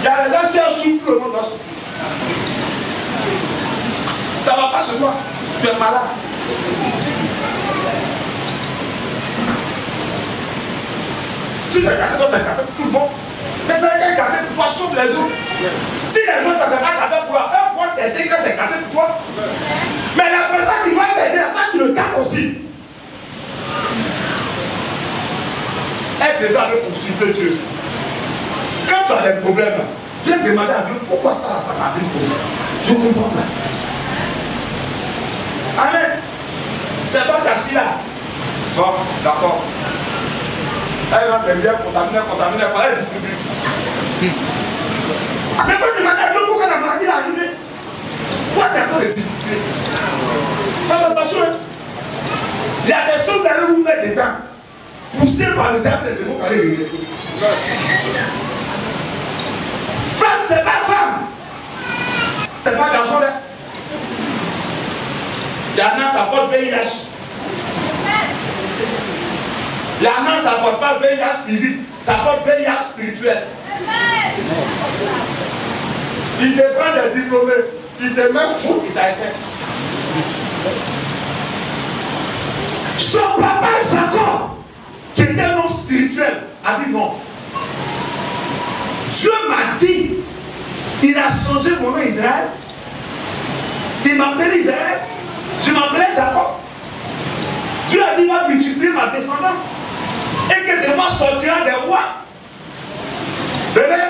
Il y a les anciens souffles, le monde doit souffler. Ça ne va pas sur toi. Tu es malade. Si c'est gardé, c'est gardé pour tout le monde. Mais c'est gardé pour toi, sauf les autres. Si les autres ne sont pas gardés pour toi, eux vont t'aider que c'est gardé pour toi. Mais la personne qui va t'aider, toi tu le gardes aussi. Elle devait aller consulter Dieu. Quand tu as des problèmes, viens demander à Dieu pourquoi ça m'arrive comme ça. Je ne comprends pas. Amen. C'est pas assis là. Bon, d'accord. Elle va te bien contaminer, elle distribue. Après, quand tu demandes à Dieu pourquoi la maladie est arrivée, toi tu es en train de distribuer. Fais attention. Il y a des choses qui allaient vous mettre dedans. Poussé par le diable, les démons qui allaient régler. Femme, c'est pas femme. C'est pas garçon là. Il y en a, ça porte VIH. Il y en a, ça porte pas VIH physique, ça porte VIH spirituel. Il te prend des diplômés, il te met fou, il t'a été. Son papa Jacob, qui était un homme spirituel, a dit non. Dieu m'a dit, il a changé mon nom Israël. Il m'appelle Israël, je m'appelais Jacob. Dieu a dit, il va multiplier ma descendance. Et que de moi sortira des rois. Bébé,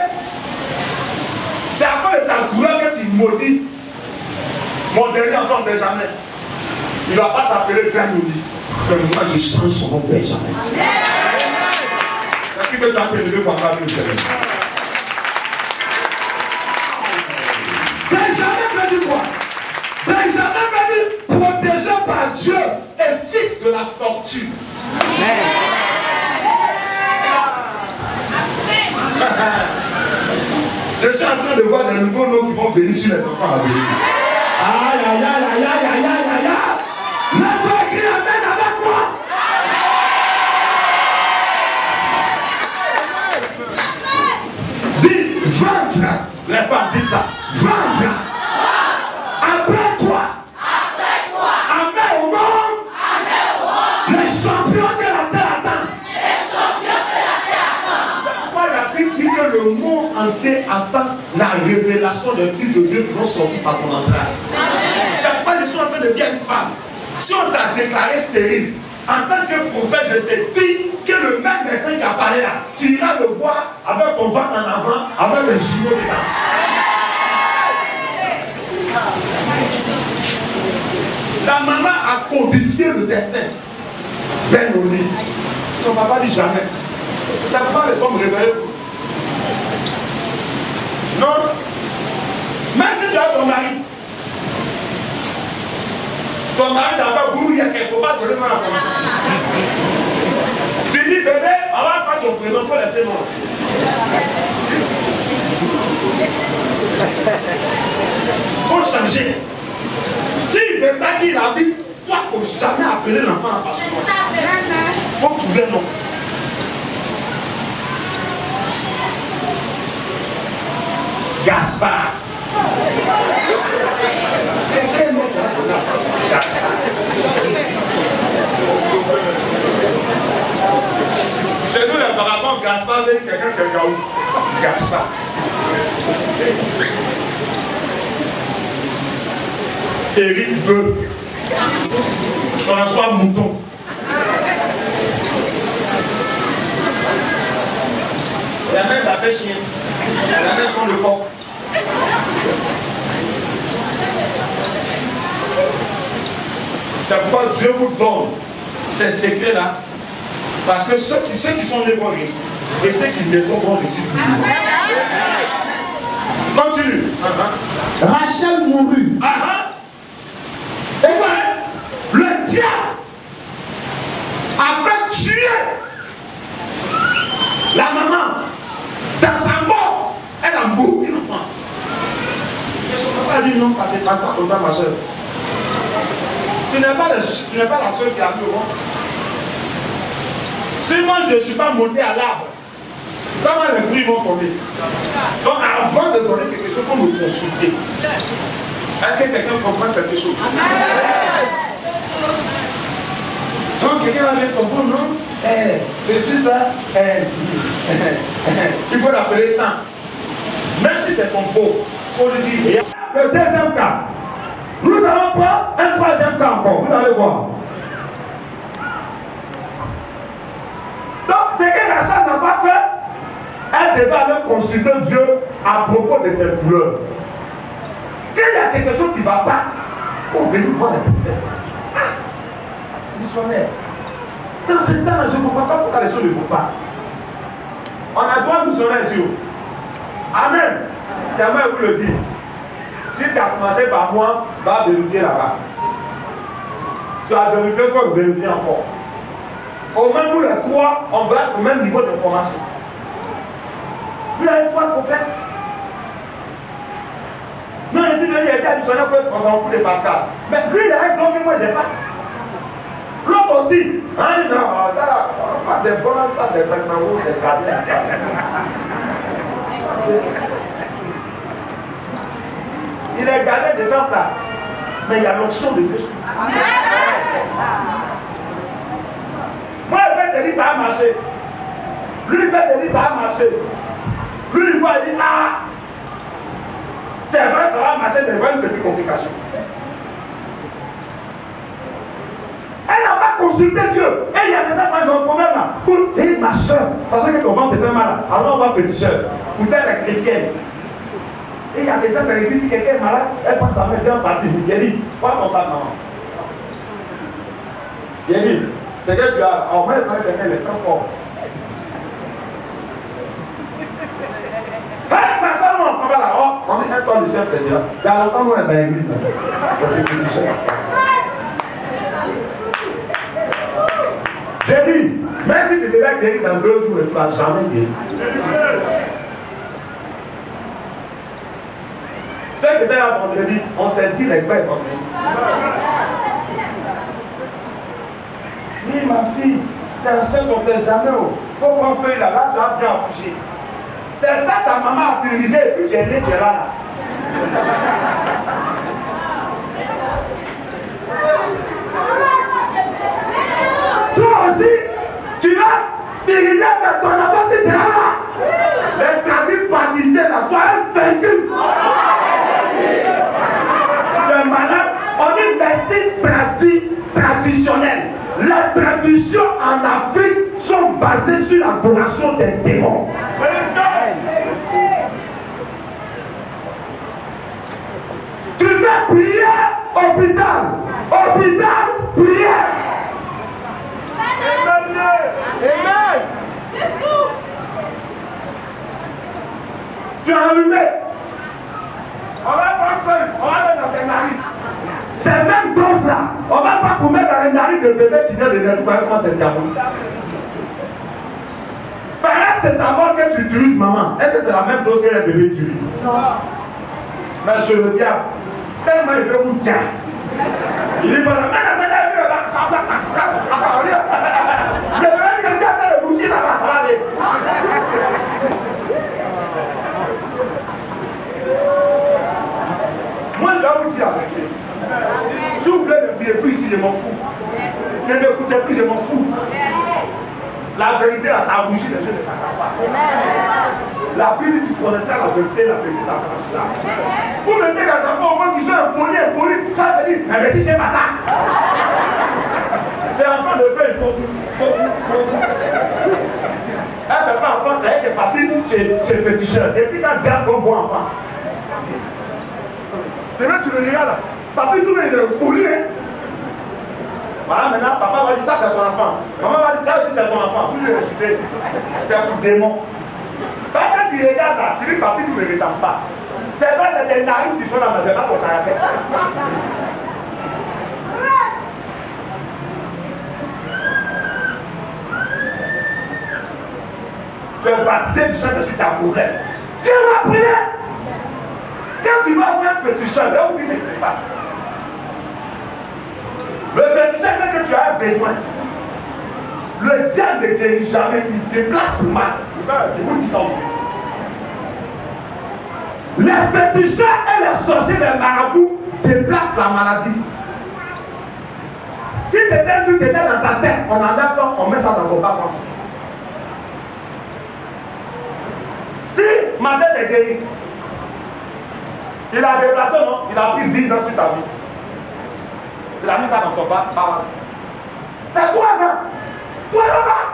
c'est à cause de ta douleur que tu maudis mon dernier enfant Benjamin. Il ne va pas s'appeler Ben-Oni. Mais moi, je change son nom Benjamin. Qui veut t'appeler pour avoir le Seigneur? Benjamin veut dire quoi? Benjamin veut dire protégé par Dieu et fils de la fortune. Je suis en train de voir des nouveaux noms qui vont venir sur les enfants à venir. Aïe, aïe, aïe, aïe, aïe, aïe, aïe, aïe. Mets-toi écrit amen avec moi. Dis, vaincre. Les femmes, dites ça. Vaincre. Après toi. Amen au monde. Les champions de la terre attendent. C'est pourquoi la Bible dit que le monde entier attend la révélation des fils de Dieu qui vont sortir par ton entraille. C'est pourquoi je suis en train de dire à une femme, si on t'a déclaré stérile, en tant que prophète, je te dis que c'est le même médecin qui a parlé là. Tu iras le voir avec ton ventre en avant, avec le jumeau dedans. La maman a codifié le destin. Ben Oli. Son papa dit jamais. Ça ne peut pas les hommes réveiller. Non. Même si tu as ton mari, ça va pas bouillir, il ne faut pas donner mal à ton mari. Tu dis bébé, on va pas ton prénom, il faut laisser moi. Il faut changer. S'il ne veut pas qu'il habite, toi, il ne faut jamais appeler l'enfant à passer. Il faut trouver un nom. Gaspard. C'est quel nom tu as donné à Gaspard? C'est nous les parapluies Gaspard avec quelqu'un qui est Gaou. Gaspard. Éric Beu. François Mouton. La main s'appelle chien. La main sont le coq. C'est pourquoi Dieu vous donne ces secrets-là. Parce que ceux qui sont les bons réussir. Et ceux qui ne sont pas réussir. Continue. Rachel mourut. Et ouais, le diable a fait tuer la maman. Dans sa mort, elle a mouti l'enfant. Et son papa dit non, ça ne se passe pas comme ça, ma soeur. Tu n'es pas la soeur qui a vu au monde. Si moi je ne suis pas monté à l'arbre, comment les fruits vont tomber? Donc avant de donner quelque chose, il faut me consulter. Est-ce que quelqu'un comprend quelque chose? Donc quelqu'un va dire comprendre, non? Le fils là, il faut l'appeler tant. Même si c'est ton beau, il faut lui dire. Le deuxième cas, nous allons prendre un troisième cas encore, vous allez voir. Donc, ce que Rachel n'a pas fait, elle devait aller consulter Dieu à propos de ses couleurs. Quand il y a quelque chose qui ne va pas, il faut venir voir la personne. Missionnaire. Dans ce temps-là, je ne comprends pas pourquoi les choses ne vont pas. On a droit de missionnaire ici. Amen. J'aimerais vous le dire. Si tu as commencé par moi, va vérifier là-bas. Tu as vérifié, il faut vérifier encore. Au moins, nous les trois, on va être au même niveau de formation. Vous avez trois prophètes. Non, ici, il a été missionnaire qu'on s'en fout de Pascal. Mais lui, il a un don que moi, je n'ai pas. L'autre aussi. Hein, non, ça, pas des bonnes, pas des vêtements, des gardés. Il est gardé des temps là. Mais il y a l'onction de Dieu. Moi, je vais te dire ça a marché. Lui, il va te dire ça a marché. Lui, il va dire ah, c'est vrai, ça va marcher, mais il y a une petite complication. Elle n'a pas consulté Dieu. Et il y a des gens qui ont un problème là. Et ma soeur, parce que ton ventre te fait mal, alors on va petite soeur. Ou t'es la chrétienne. Et il y a des gens dans l'église, si quelqu'un est malade, elle passe sa main bien partie. Il dit, quoi ton ça, maman? Il dit, c'est que tu as, en fait, quelqu'un est très fort. Personne ne va là. On est un temps du chef de Dieu. Il y a longtemps qu'on est dans l'église. J'ai dit, même si tu devais guérir dans 2 jours, tu ne vas jamais guérir. Ce qui était là vendredi, on s'est dit les pères vendredi. Oui, ma fille, c'est un seul qu'on ne sait jamais. Il faut qu'on fasse là-bas, tu vas bien accoucher. C'est ça ta maman a dirigé et puis j'ai dit, tu es là. Toi aussi, tu vas diriger avec ton enfant si tu es là. Les tradis pâtissiers, là, soient vaincus. Le malade, on dit médecine traditionnelle. La les traditions en Afrique sont basées sur l'adoration des démons. Tu fais prière, hôpital, prière. Amen. Tu as allumé. On va pas faire, on va mettre dans tes narines. C'est même dose là. On va pas vous mettre dans les narines de bébé qui vient de naître. Comment c'est diabolique? Par là, c'est d'abord que tu utilises, maman. Est-ce que c'est la même dose que les bébés utilisent? Non. Mais je le diable, tellement il veut vous dire. Il dit, voilà, maintenant c'est la vie, le bébé qui est à le bouquet là-bas, ça va aller. Moi, je dois vous dire la vérité. Si vous voulez ne priez plus ici, je m'en fous. Ne m'écoutez plus, je m'en fous. La vérité, là, ça a bougé, les yeux ne s'accrochent pas. La Bible, tu connaîtras la vérité t'accrochera. Vous mettez les enfants au moins qui sont impolis, ça veut dire, mais si c'est bâtard. C'est enfant de faire, il faut. Elle ne fait pas enfant, c'est elle qui est partie chez le féticheur. Et puis quand diable qu'on voit enfant. Demain, tu le regardes là. Papi, tout le monde est poli, hein. Voilà, maintenant, papa va dire ça, c'est ton enfant. Maman va dire ça aussi, c'est ton enfant. Vous le récitez. C'est un démon. Quand tu regardes là, tu dis, papi, tu ne me ressembles pas. C'est vrai, c'est des narines qui sont là, mais c'est pas ton caractère. Tu es baptisé du Saint-Esprit, tu as un problème. Tu vas prier. Quand tu vas voir un féticheur, là où tu sais ce qui se passe. Le féticheur, c'est que tu as un besoin. Le diable ne guérit jamais, il déplace le mal. Il vous dit ça. Les féticheurs et les sorciers, les marabouts déplacent la maladie. Si c'était un truc qui était dans ta tête, on enlève ça, on met ça dans ton bas. Si ma tête est guérie, il a déplacé, non? Il a pris 10 ans sur ta vie. Il a mis ça dans ton bas. C'est quoi ça? Toi là-bas!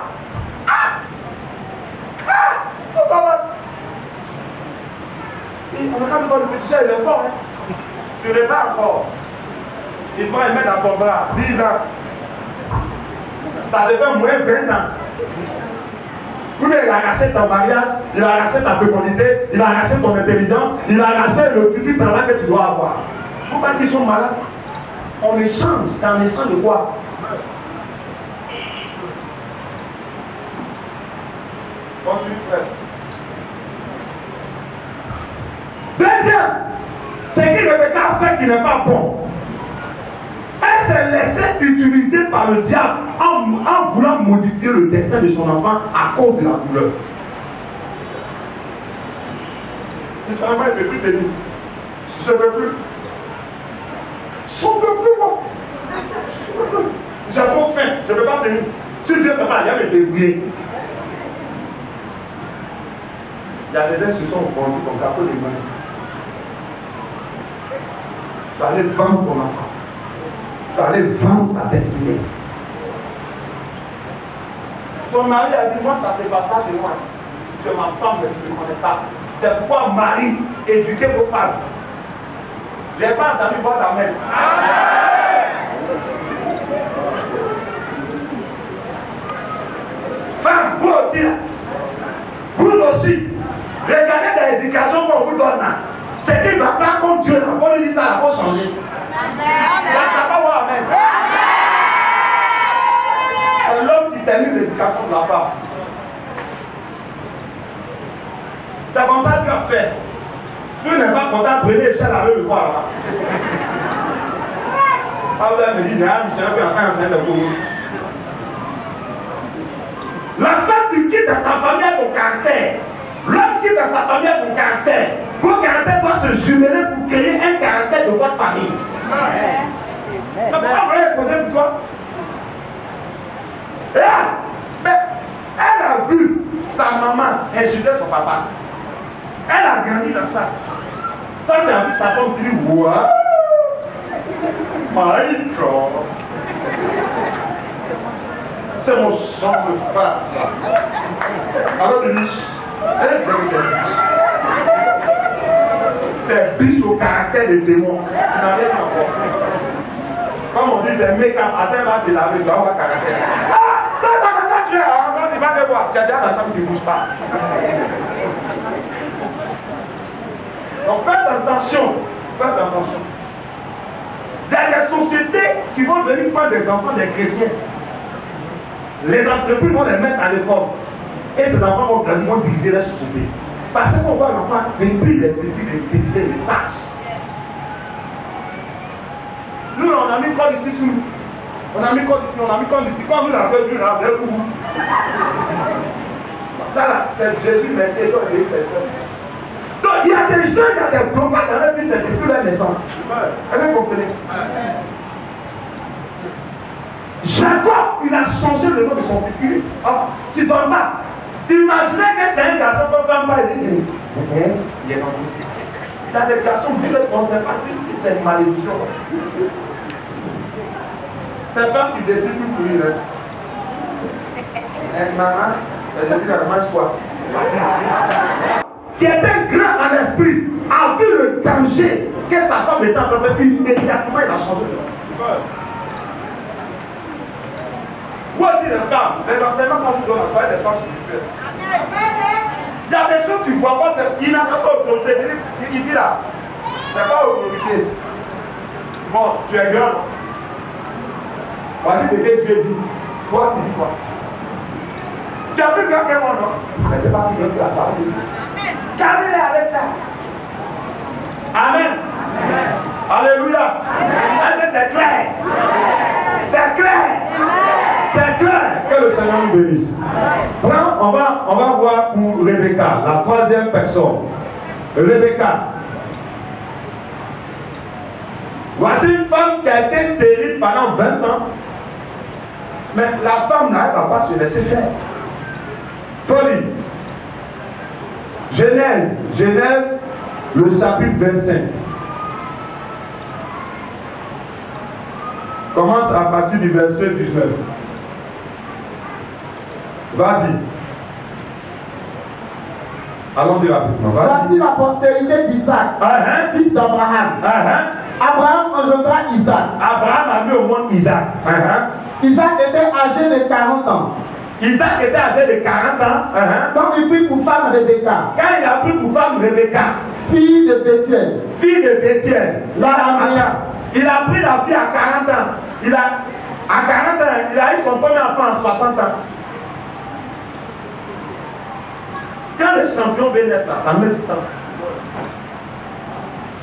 On regarde le féticheur, il est fort, hein? Tu ne l'es pas encore. Il faut le mettre dans ton bras. 10 ans. Ça devait moins 20 ans. Ou bien il a arraché ton mariage, il a arraché ta fécondité, il a arraché ton intelligence, il a arraché le petit travail que tu dois avoir. Pourquoi ils sont malades? On échange. C'est un échange de quoi? Continue, frère. Deuxième, c'est que le pécat fait qui n'est pas bon. Elle s'est laissée utiliser par le diable en voulant modifier le destin de son enfant à cause de la douleur. Il ne peut plus tenir. Je ne peux plus. Je ne peux plus, moi. J'ai trop faim. Je ne peux pas tenir. Si Dieu ne peut pas, il y a me débrouiller. Il y a des institutions vendues comme ça pour les mains. Tu vas aller vendre ton enfant. Tu vas aller vendre ta destinée. Son mari a dit, moi ça se passe pas chez moi. Tu es ma femme, mais tu ne me connais pas. C'est pourquoi Marie, éduquez vos femmes. Je n'ai pas entendu voir ta mère. Femme, vous aussi là. Vous aussi. Regardez l'éducation qu'on vous donne là. C'est qu'il ne va pas comme Dieu là. On lui dit ça là, il faut changer. Amen. C'est l'homme qui termine l'éducation de la femme. C'est comme ça que tu as fait. Tu n'es pas content, prenez l'échelle avec le quoi là. Paul me dit, Michel, puis après enceinte de vous. La femme qui quitte dans ta famille a ton caractère. L'homme qui est dans sa famille a son caractère. Vos caractères doivent se jumeler pour créer un caractère de votre famille. Mais pourquoi vous l'avez posé pour toi? Mais elle a vu sa maman insulter son papa. Elle a grandi dans ça. Quand tu as vu sa femme, tu dis, waouh! My God! C'est mon sang de femme, ça. Alors, de niche, elle est très riche. C'est biche au caractère des démons. Tu n'as rien à voir. Comme on dit, c'est make-up. Attends, là, c'est lavé, tu vas avoir caractère. Ah, non, tu es là, tu vas le voir. Tu as déjà la chambre qui ne bouge pas. Donc, faites attention. Faites attention. Il y a des sociétés qui vont venir prendre des enfants des chrétiens. Les entreprises vont les mettre à l'école. Et ces enfants vont diriger la société. Parce qu'on voit l'enfant venir les petits, les intelligents, les sages. Nous, on a mis code ici sous nous. On a mis code ici, on a mis code ici. Quand nous l'avons vu, là, d'un coup. Ça là, c'est Jésus, merci, et toi, et c'est toi. Donc, il y a des jeunes, il y a des blocages dans leur vie, c'est depuis leur naissance. Est-ce que vous comprenez? Jacob, il a changé le nom de son fils. Oh, tu dors pas. Imaginez que c'est un garçon qu'on ne fait pas. Il est dans le. Il a des garçons qui ne sait pas si c'est une malédiction. C'est pas qui décide tout pour lui. Maman, elle dit à mange quoi? Qui était grand en esprit, a vu le danger que sa femme était en train de faire. Immédiatement, il a changé de nom. Moi, je dis les femmes, les enseignements qu'on vous donne à soirée des femmes spirituelles. Il y a des choses que tu ne vois pas, il n'a pas autorité. Ici là, c'est pas autorité. Bon, tu es grand. Voici ce que Dieu dit. Toi, tu dis quoi? Tu as plus grand que moi, non? Mais tu n'es pas plus grand que la parole de Dieu. Gardez-les avec ça. Amen. Alléluia. Est-ce que c'est clair? C'est clair. C'est clair. Que le Seigneur nous bénisse. On va voir pour Rebecca, la troisième personne. Rebecca. Voici une femme qui a été stérile pendant 20 ans. Mais la femme là, elle ne va pas se laisser faire. Folie. Genèse, le chapitre 25. Commence à partir du verset 19. Vas-y. Allons-y rapidement. Voici la postérité d'Isaac, fils d'Abraham. Abraham engendra Isaac. Abraham a mis au monde Isaac. Isaac était âgé de 40 ans. Isaac était âgé de 40 ans. Quand il prit pour femme Rebecca. Quand il a pris pour femme Rebecca. Fille de Bethuel. Fille de Bethuel. L'araméen. Il a pris la fille à 40 ans. À 40 ans, il a eu son premier enfant à 60 ans. Quand le champion vient naître là, ça met du temps.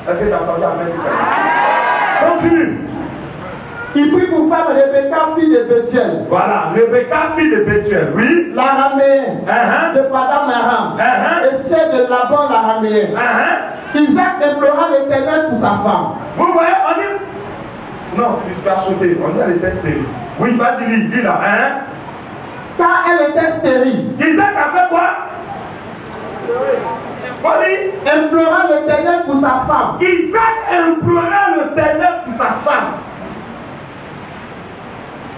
Est-ce que tu as entendu Amen? Continue. Il prit pour femme Rebecca, fille de Bethuel. Voilà, Rebecca, fille de Bethuel, oui. L'araméen de Padam Aram. Et celle de Laban l'araméen. Isaac implora l'Éternel pour sa femme. Vous voyez, on dit. Non, tu vas sauter, on dit elle était stérile. Oui, vas-y, dis là. Car elle était stérile. Isaac a fait quoi? Implora l'Éternel pour sa femme. Isaac implora l'Éternel pour sa femme.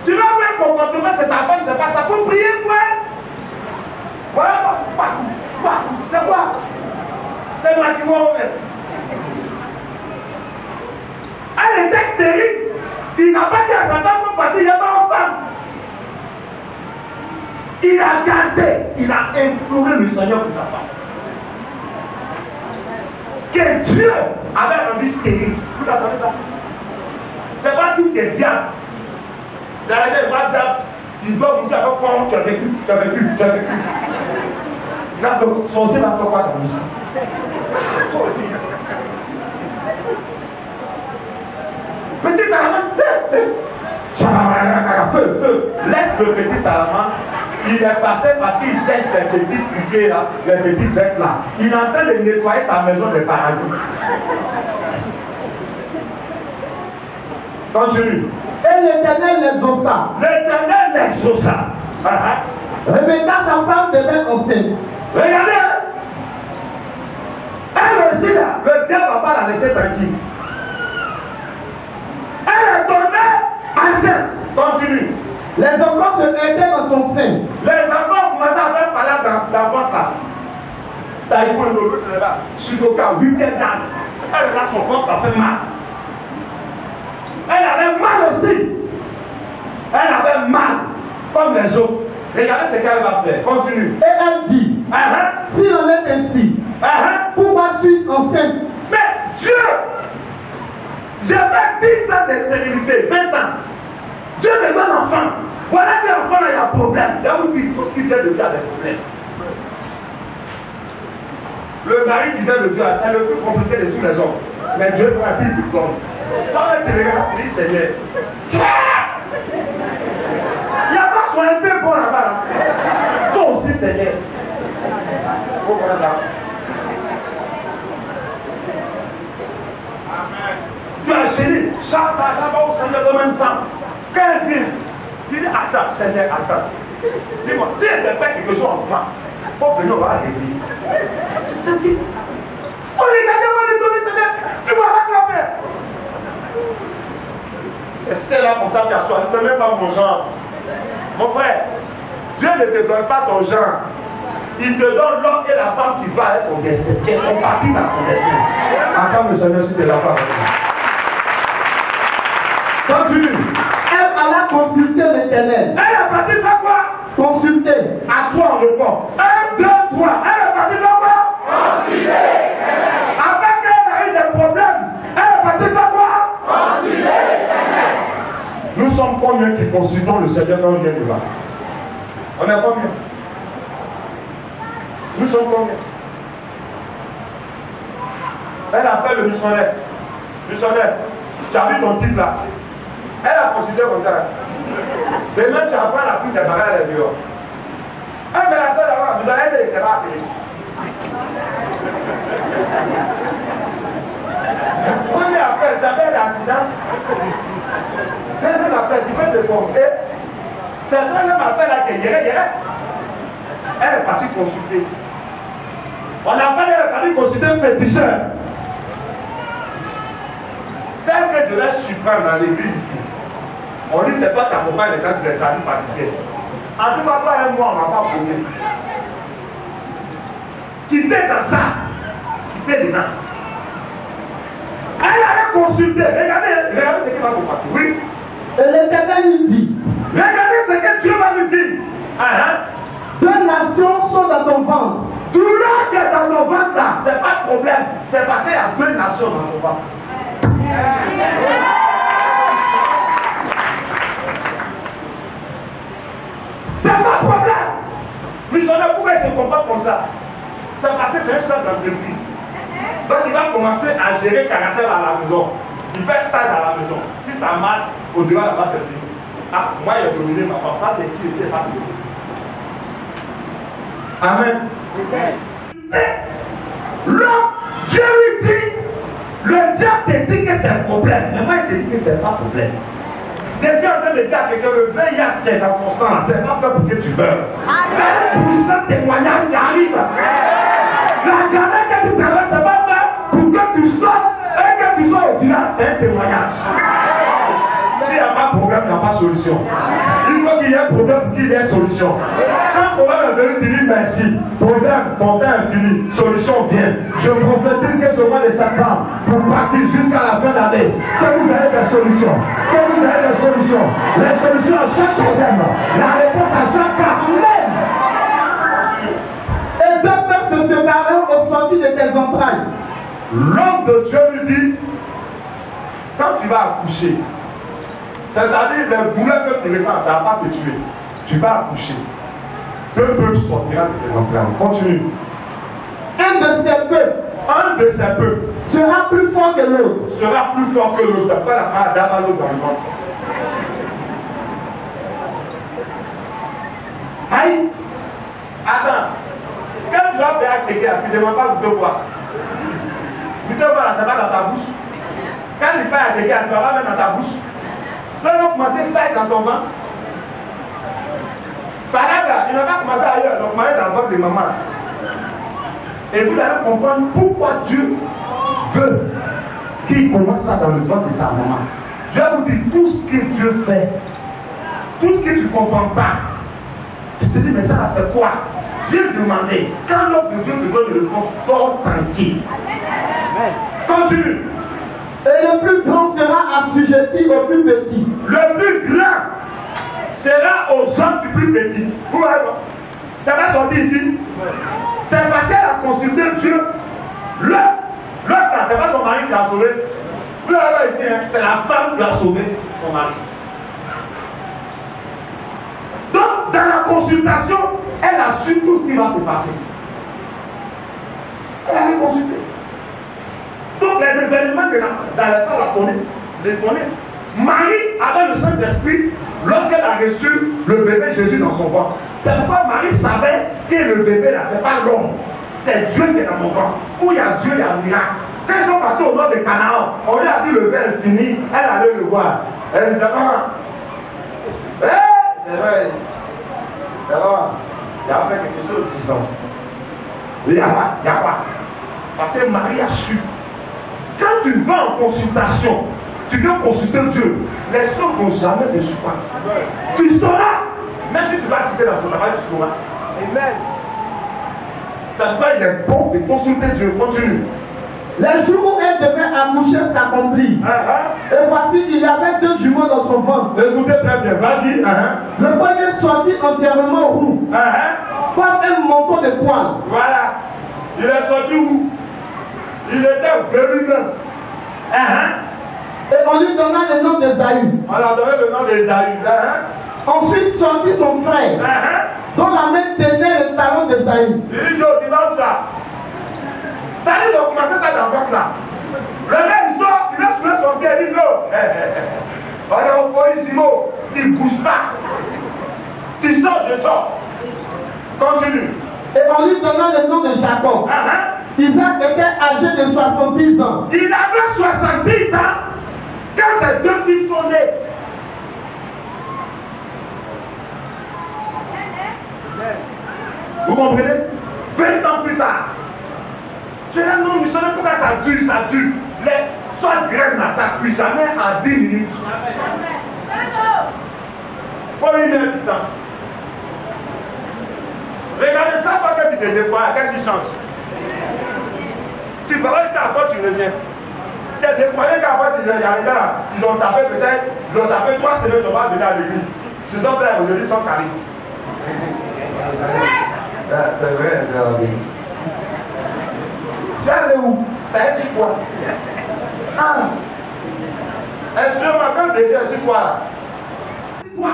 Tu vas voir un comportement, c'est ta femme, c'est pas ça. Faut prier pour elle. Voilà, c'est quoi? C'est moi qui vois. Elle était stérile. Il n'a pas dit à sa femme pour partir, il n'y a pas de femme. Il a gardé, il a imploré le Seigneur pour sa femme. Que Dieu avait rendu stérile. Vous entendez ça? C'est pas tout qui est diable. Dans la tête, pas diable. Il doit vous dire avec foi, tu as vécu, tu as vécu, tu as vécu. Là, son aussi va faire quoi dans le sang? Toi aussi. Petit Salama, feu. Laisse le petit Salama. Il est passé parce qu'il cherche les petits criquets là, les petits bêtes là. Il est en train de nettoyer ta maison des parasites. Continue. Et l'Éternel l'exauça. L'Éternel l'exauça. Rebecca, sa femme, devint enceinte. Regardez, elle aussi là, le diable va pas la laisser tranquille. Elle est tombée enceinte. Continue. Les enfants se heurtaient dans son sein. Les enfants commençaient à faire parler dans la vente là. T'as eu l'autre là, sur le cas 8e dame. Elle a son ventre, ça fait mal. Elle avait mal aussi. Elle avait mal, comme les autres. Regardez ce qu'elle va faire. Continue. Et elle dit, s'il en est ainsi, pourquoi suis-je enceinte? Mais Dieu, j'avais 10 ans de stérilité, 20 ans. Dieu me donne enfant. Voilà que l'enfant il y a un problème. Là où il dit tout ce qu'il vient de dire a des problèmes. Le mari qui vient de Dieu, c'est le plus compliqué de tous les hommes. Mais Dieu doit plus du temps. Quand tu regardes, tu dis Seigneur. Il n'y a pas son un peu bon là-bas. Toi aussi, Seigneur. Vous comprenez ça? Tu as gêné. Chaque fois là-bas au Seigneur de même temps. Quand elle vient, tu dis attends, Seigneur, attends. Dis-moi, si elle te fait quelque chose enfant, il faut venir voir l'église. Tu sais si. Oh, regardez-moi les données, Seigneur. Tu vas réclamer. C'est là comme ça qu'il y a soi. Ce n'est pas mon genre. Mon frère, Dieu ne te donne pas ton genre. Il te donne l'homme et la femme qui va être ton destin, qui est compatible dans ton destin. Attends, le Seigneur, si tu es la femme. Continue. Elle alla consulter l'Éternel. Elle est partie faire quoi? Consulter. À toi en repos. 1, 2, 3. Elle est partie faire quoi? Consulter. Après qu'elle a eu des problèmes, elle est partie faire quoi? Consulter. Nous sommes combien qui consultons le Seigneur quand on vient de là? On est combien? Nous sommes combien? Elle appelle le missionnaire. Missionnaire, tu as vu ton type là? Elle a consulté comme ça. Demain, tu apprends la prise, c'est pareil à dehors. Ah, mais la seule là-bas, vous allez être les terrains. Premier appel, ça fait l'accident. Deuxième appel, tu peux te tromper. C'est le troisième appel là qui est. Elle est partie consulter. On appelle, elle est partie consulter un féticheur. Celle que Dieu laisse surprendre dans l'église ici. On dit c'est pas ta compagne les gens sur les tradis pâtissiers. En tout cas, toi et moi, on n'a pas prouvé. Quittez dans ça. Quittez dedans. Elle avait consulté. Regardez ce qui va se passer. Oui. Et l'Éternel lui dit, regardez ce que Dieu va lui dire. Deux nations sont dans ton ventre. Douleur qui est dans ton ventre là, c'est pas de problème. C'est parce qu'il y a deux nations dans ton ventre. C'est pas de problème. Missionnaire, pourquoi il se comporte comme ça? C'est parce que c'est un chef d'entreprise. Donc il va commencer à gérer le caractère à la maison. Il fait stage à la maison. Si ça marche, au-delà là-bas, c'est fini. Ah, moi, il a dominé ma femme. Ça, c'est qui était pas dominé. Amen. L'homme, Dieu lui dit, le diable te dit que c'est un problème. Mais moi, il te dit que c'est pas un problème. Jésus est en train de dire à quelqu'un, le VIH, c'est dans ton sang. C'est pas fait pour que tu meurs. C'est un puissant témoignage qui arrive. La galère que tu traverses, c'est pas fait pour que tu sortes et que tu sois au final. C'est un témoignage. S'il n'y a pas de problème, il n'y a pas de solution. Il faut qu'il y ait un problème pour qu'il y ait une solution. Quand le problème est venu, tu dis merci. Problème, ton temps est fini. Solution vient. Je prophétise que ce mois de septembre, pour partir jusqu'à la fin d'année, que vous avez des solutions. Que vous avez des solutions. Les solutions à chaque problème. La réponse à chaque cas. Amen. Et deux peuples se sépareront au sortir de tes entrailles. L'homme de Dieu lui dit, quand tu vas accoucher, c'est-à-dire les douleurs que tu ressens, ça ne va pas te tuer. Tu vas accoucher. Deux peuples sortiront de tes entrailles. Continue. Un de ces peuples sera plus fort que l'autre. Sera plus fort que l'autre. C'est pas la part d'Amalo dans le ventre. Aïe. Attends. Quand tu vas faire à quelqu'un, tu ne demandes pas de voir. Tu te vois là, ça va dans ta bouche. Quand tu fais à quelqu'un, tu vas mettre dans ta bouche. Tu vas commencer à se dans ton ventre. Par là, il n'a pas commencé ailleurs, donc commencer dans le ventre de maman. Et vous allez comprendre pourquoi Dieu veut qu'il commence ça dans le ventre de sa maman. Je vais vous dire tout ce que Dieu fait tout ce que tu ne comprends pas, tu te dis, mais ça, c'est quoi? Viens demander. Quand l'homme de Dieu te donne une réponse, dors tranquille. Continue. Et le plus grand sera assujetti au plus petit. Le plus grand sera aux hommes du plus petit. Vous voyez, ça va sortir ici. C'est parce qu'elle a consulté Dieu. L'autre, c'est pas son mari qui l'a sauvé. Vous voyez ici, hein, c'est la femme qui l'a sauvé, son mari. Donc, dans la consultation, elle a su tout ce qui va se passer. Elle a consulté. Donc, les événements que n'allait pas l'étonner. Marie avait le Saint-Esprit lorsqu'elle a reçu le bébé Jésus dans son ventre. C'est pourquoi Marie savait que le bébé là, c'est pas l'homme. C'est Dieu qui est dans mon ventre. Où il y a Dieu, il y a un miracle. Quand ils sont partis au nord de Canaan, on lui a dit le bébé est fini, elle allait le voir. Elle dit, c'est vrai. Alors, il y a fait quelque chose qui sont. Il y a pas. Parce que Marie a su. Quand tu vas en consultation, tu dois consulter Dieu. Les choses vont jamais te surprendre. Tu sauras. Même si tu vas quitter dans son travail, tu sauras. Amen. Ça doit être bon de consulter Dieu. Continue. Les jours où elle devait accoucher s'accomplirent. Et voici, il y avait 2 jumeaux dans son ventre. Écoutez très bien, vas-y. Le premier sortit entièrement roux, comme un manteau de poils. Voilà. Il est sorti où? Il était vérineux. Et on lui donna le nom d'Ésaü. On a donné le nom d'Ésaü. Ensuite sortit son frère, dont la main tenait le talon d'Ésaü. Il dit, tu vas où ça? Ça dit de commencer ta d'enfant là. Le gars il sort, il laisse faire son pied, il dit non. On est au Polisimo, tu ne bouges pas. Tu sors, je sors. Continue. Et on lui donna le nom de Jacob. Isaac était âgé de 70 ans. Il avait 70 ans quand ses 2 filles sont nées. Vous comprenez? 20 ans plus tard. Tu es un homme missionnaire, pourquoi ça dure? Les sauces graines là, ça ne cuit jamais en 10 minutes. Il faut 1 heure du temps. Regardez ça, pas que tu te déploies, qu'est-ce qui change? Tu parles qu'après tu reviens. Tu es déployé qu'après tu reviens. Il y a des gens là, ils ont tapé peut-être, 3 semaines, tu vas venir à l'église. Tu dois faire aujourd'hui sans carré. C'est vrai, c'est vrai. Tu es allé où? Ça est sur quoi? Excusez-moi, quand tu es sur quoi là?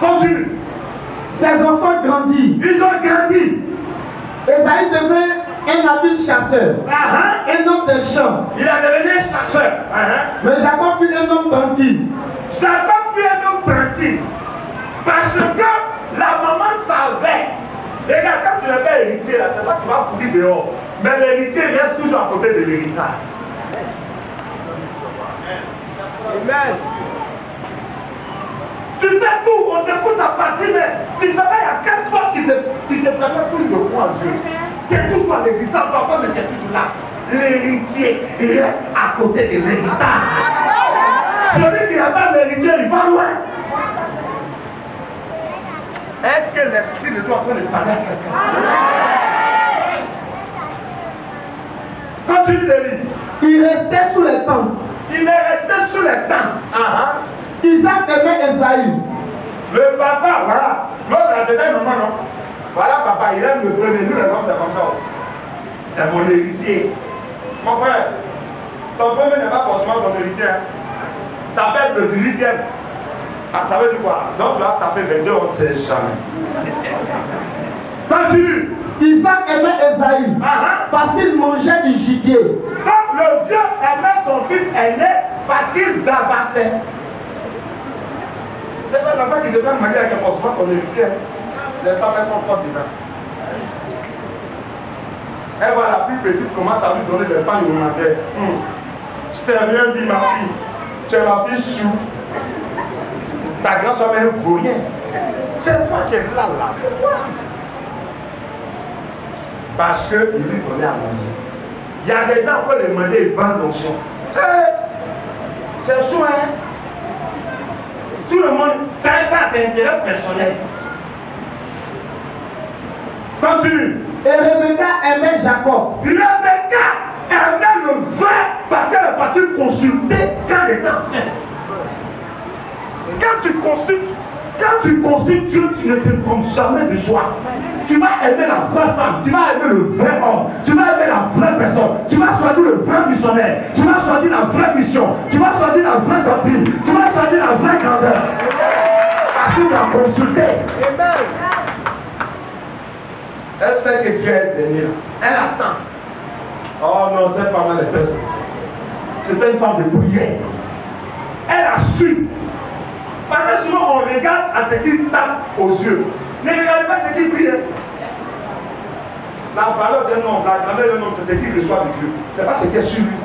Continue. Ses enfants grandirent. Ils ont grandi. Ésaü devint un habile chasseur, un homme des champs. Il a devenu chasseur. Mais Jacob fut un homme tranquille. Jacob fut un homme tranquille. Parce que la maman savait. Regarde, quand tu n'es pas héritier, là, c'est pas que tu vas courir dehors. Mais l'héritier reste toujours à côté de l'héritage. Amen. Tu fais tout, on te pousse à partir, mais tu savais, il y a 4 forces qui te permettent toujours de croire en Dieu. Tu es toujours à l'église, ça ne va pas, mais tu es toujours là. L'héritier reste à côté de l'héritage. Celui qui n'a pas l'héritier, il va loin. Est-ce que l'esprit de Dieu est en train de parler à quelqu'un? Continue de lire. Il restait sous les tentes. Il est resté sous les tentes. Isaac aimait Ésaü. Le papa, voilà. L'autre, c'était maman, non? Voilà, papa, il aime le premier. Nous, les hommes, c'est comme ça. C'est mon héritier. Mon frère, ton premier n'est pas forcément ton héritier. Ça peut être le 18e. Ça veut dire quoi? Donc, tu vas taper 22, on ne sait jamais. Continue. Isaac aimait Ésaü parce qu'il mangeait du gibier. Donc, le Dieu aimait son fils aîné parce qu'il tabassait. C'est pas l'enfant qui devait manger avec un poisson qu'on héritier. Les femmes sont fortes dedans. Elle voit la plus petite commence à lui donner des pains alimentaires. Je t'ai rien dit, ma fille. Tu es ma fille chou. Ta grand-soeur ne vaut rien. C'est toi qui es là, c'est toi. Parce qu'il lui donnait à manger. Il y a des gens qui peuvent les manger et vendent l'onction. C'est chou, hein? Tout le monde, Ça, c'est intérêt personnel. Continue. Et Rebecca aimait Jacob. Rebecca aimait le vrai parce qu'elle est partie consulter quand elle était enceinte. Quand tu consultes Dieu, tu ne te trompes jamais de choix. Tu vas aimer la vraie femme, tu vas aimer le vrai homme, tu vas aimer la vraie personne, tu vas choisir le vrai missionnaire, tu vas choisir la vraie mission, tu vas choisir la vraie doctrine, tu vas choisir la vraie grandeur. Parce que tu as consulté. Elle sait que Dieu est dernier. Elle attend. Oh non, cette femme-là est personne. C'était une femme de prière. Elle a su. Parce que souvent on regarde à ce qu'il tape aux yeux. Ne regardez pas ce qu'il prie. La valeur d'un homme, la grandeur d'un homme, c'est ce qu'il reçoit de Dieu. Ce n'est pas ce qui est sur lui.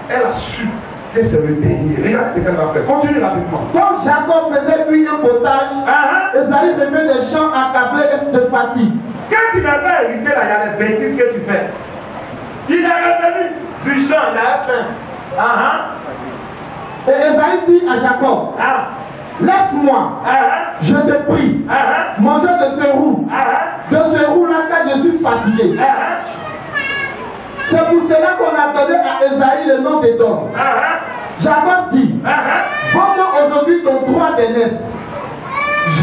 Elle a su que c'est le dernier. Regarde ce qu'elle va faire. Continue rapidement. Quand Jacob faisait cuire un potage, Esaü faisait des chants accablés et de fatigue. Quand tu n'as pas hérité la galette, qu'est-ce que tu fais? Il a retenu du chant, il a faim. Et Esaü dit à Jacob, laisse-moi, je te prie, manger de ce roux, là car je suis fatigué. C'est pour cela qu'on a donné à Esaü le nom d'Édom. Jacob dit, vends-moi aujourd'hui ton droit d'aînesse.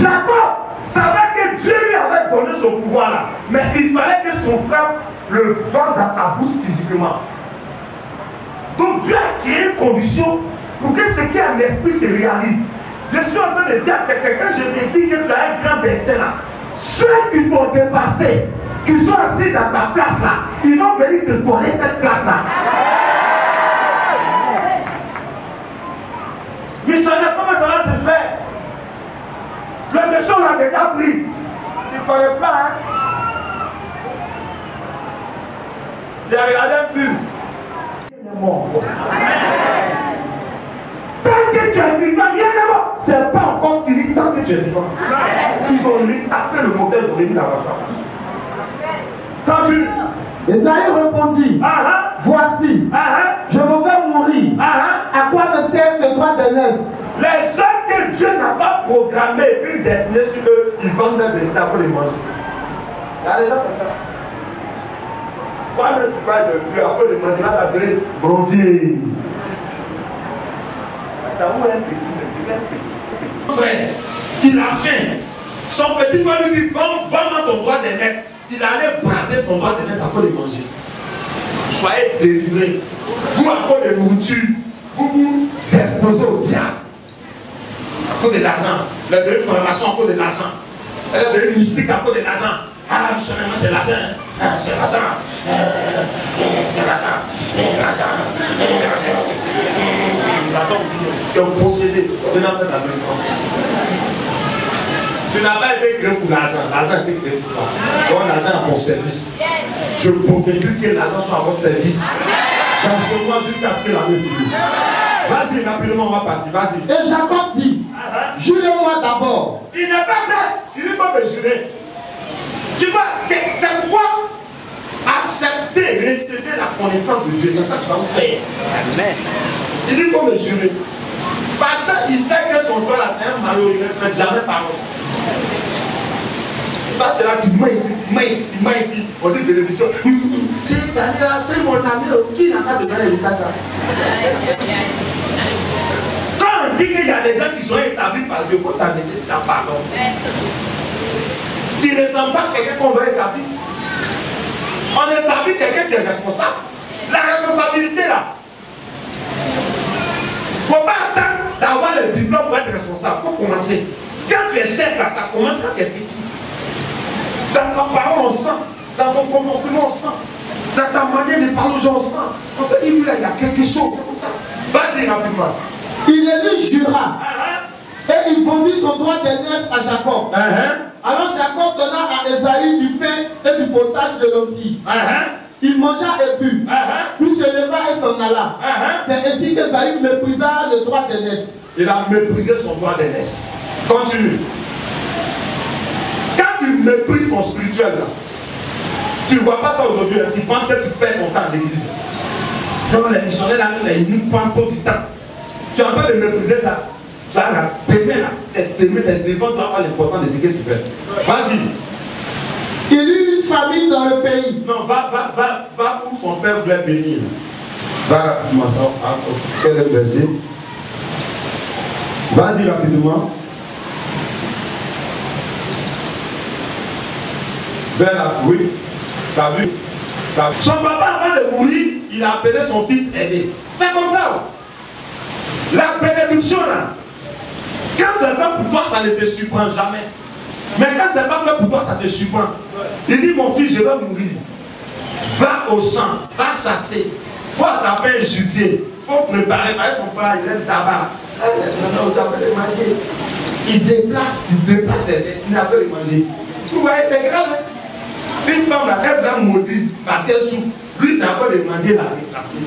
Jacob savait que Dieu lui avait donné son pouvoir là, mais il fallait que son frère le vende dans sa bouche physiquement. Donc Dieu a créé une condition pour que ce qui est en esprit se réalise. Je suis en train de dire à quelqu'un, je te dis que tu as un grand destin là. Ceux qui t'ont dépassé, qui sont assis dans ta place là, ils vont venir te donner cette place là. Missionnaire, comment ça va se faire? Le méchant l'a déjà pris. Il ne connaît pas, hein? Il a regardé un film. Il est mort. Tant que tu es vivant, rien n'est mort. C'est pas encore fini tant que tu es vivant. Ils ont tapé le modèle pour venir là-bas. Continue. Esaü répondit, voici, je me vais mourir. À quoi me sert ce droit d'aînesse? Les gens que Dieu n'a pas programmé une destinée sur eux, ils vendent leur destin pour les manger. Il y a des gens comme ça. Quand tu parles de Dieu, après les manger, là, tu vas bronzer. T'as où un petit, frère, il a faim. Son petit frère lui dit, vends-moi ton droit d'aînesse. Il allait brader son droit d'aînesse après de manger. Soyez délivrés. Vous, à cause de nourriture, vous vous exposez au diable. À cause de l'argent. Elle est devenue formation à cause de l'argent. Elle est devenue mystique à cause de l'argent. Ah, missionnairement, c'est l'argent. C'est l'argent. C'est l'argent. Tu es possédé. Tu n'as pas été créé pour l'argent. L'argent a été créé pour toi. Donc l'argent à ton service. Je prophétise que l'argent soit à votre service. Dans ce mois jusqu'à ce que l'année finisse. Vas-y, rapidement, on va partir. Vas-y. Et Jacob dit, jurez-moi d'abord. Il n'est pas bête. Il ne faut pas me jurer. Tu vois, c'est pourquoi accepter, recevoir la connaissance de Dieu. C'est ça que tu vas vous faire. Amen. Il dit, il faut me jurer. Parce qu'il sait que son frère a fait un malheur, il ne respecte jamais parole. Il va te la dire, dis-moi ici, on dit bénédiction. C'est mon ami, qui n'a pas de donner l'état ça? Quand on dit qu'il y a des gens qui sont établis par Dieu, il faut t'amener ta pardon. Tu ne sens pas quelqu'un qu'on doit établir. On établit quelqu'un qui est responsable. La responsabilité là. Il ne faut pas attendre d'avoir le diplôme pour être responsable. Pour commencer. Quand tu es chef là, ça commence quand tu es petit. Dans ta parole, on sent. Dans ton comportement, on sent. Dans ta manière de parler aux gens, on sent. On te dit, là, il y a quelque chose. C'est comme ça. Vas-y, rapidement. Il élit jura. Et il vendit son droit d'aînesse à Jacob. Alors Jacob donna à Esaü du pain et du potage de lentilles. Il mangea et but. Puis se leva et s'en alla. C'est ainsi qu'Esaü méprisa le droit d'aînesse. Il a méprisé son droit d'aînesse. Continue. Quand tu méprises ton spirituel, là, tu ne vois pas ça aujourd'hui, tu penses que tu perds ton temps à l'église. Non, les missionnaires, là, ils nous prennent trop du temps. Tu es en train de mépriser ça. Tu as la t'aimer là. C'est devant toi l'important de ce que tu fais. Vas-y. Il y eut une famine dans le pays. Non, va où son père voulait bénir. Va, comment ça? Quel est le verset? Vas-y rapidement. Vers la oui. T'as vu? Son papa, avant de mourir, il a appelé son fils aîné. C'est comme ça. La bénédiction là. Quand c'est fait pour toi, ça ne te surprend jamais. Mais quand c'est pas fait pour toi, ça te surprend. Il dit, mon fils, je vais mourir. Va au champ, va chasser. Il faut attraper un gibier. Il faut préparer. Son père, il aime tabac. Non, ça peut les manger. Il déplace des destinataires les manger. Vous voyez, c'est grave. Hein? Une femme là, elle doit maudire parce qu'elle souffre. Lui, c'est encore de manger la déplacer.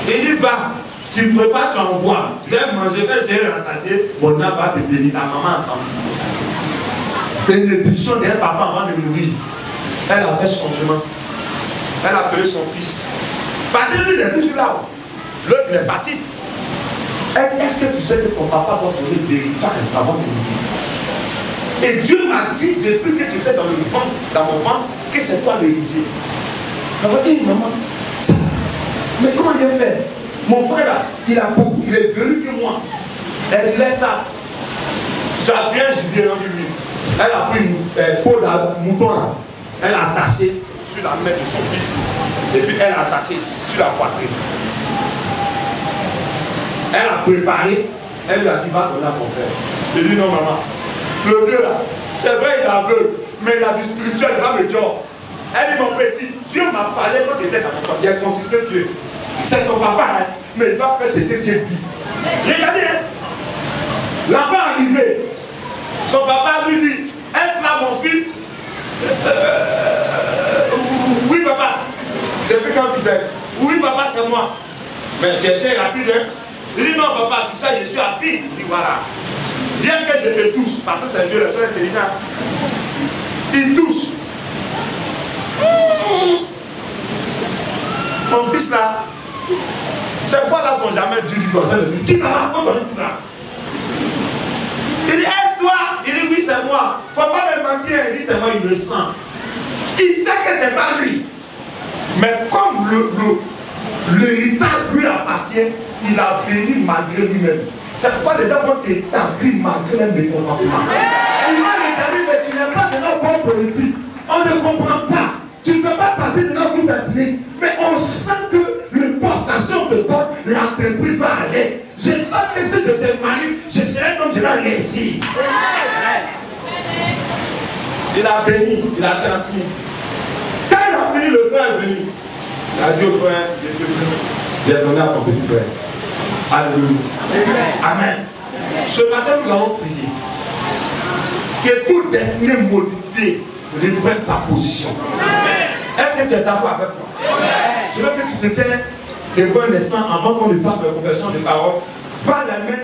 Il dit, va, tu prépares, tu envoies. Tu vas manger, fais gérer la satiété. Mon âme va te bénir. Ta maman attend. Bénédiction d'un papa avant de mourir. Elle a fait changement. Elle a appelé son fils. Parce que lui, il est toujours là. L'autre, il est parti. Est-ce que tu sais que ton papa va donner des héritage avant de mourir? Et Dieu m'a dit, depuis que tu étais dans mon ventre, que c'est toi l'héritier. Elle m'a dit, maman, ça. Mais comment il a fait? Mon frère là, il est venu que moi. Elle laisse ça. Tu as pris un gibier dans lui. Elle a pris une peau de mouton là. Elle a attaché sur la main de son fils. Et puis elle a attaché ici, sur la poitrine. Elle a préparé. Elle lui a dit, va donner à ton père. Il dit, non maman. Le Dieu là, c'est vrai, il est aveugle, mais il a du spirituel, il va me dire. Elle dit, mon petit, Dieu m'a parlé quand il était dans mon corps. Il a consulté Dieu. C'est ton papa, hein, mais il va faire ce que Dieu dit. Regardez, hein. L'enfant est arrivé. Son papa lui dit, est-ce là mon fils? Oui, papa. Depuis quand tu fais? Oui, papa, c'est moi. Mais tu étais rapide, hein? Il dit, non, papa, tu sais, je suis rapide. Il dit, voilà. Viens que je te touche, parce que c'est Dieu, le soin intelligent. Il touche. Mon fils là, c'est quoi là son jamais Dieu dit comme ça? Qui m'a raconté tout ça? Il dit, est-ce toi? Il dit, oui, c'est moi. Faut pas me mentir, il dit, c'est moi, il le sent. Il sait que c'est pas lui. Mais comme l'héritage lui appartient, il a béni malgré lui-même. C'est pourquoi les gens vont t'établir malgré les comportements. Il va l'établir, mais tu n'es pas de notre bon politique. On ne comprend pas. Tu ne fais pas partie de notre groupe ethnique. Mais on sent que le postation de toi, l'entreprise va aller. Je sens que si je te marie, je serai comme je vais réussir. Il a béni, il a transmis. Quand il a fini, le frère est venu. Il a dit au frère, j'ai donné à ton petit frère. Alléluia. Amen. Ce matin, nous allons prier que toute destinée modifiée reprenne sa position. Est-ce que tu es d'accord avec moi? Je veux que tu te tiennes devant un instant avant qu'on ne fasse la confession de parole. Pas la main.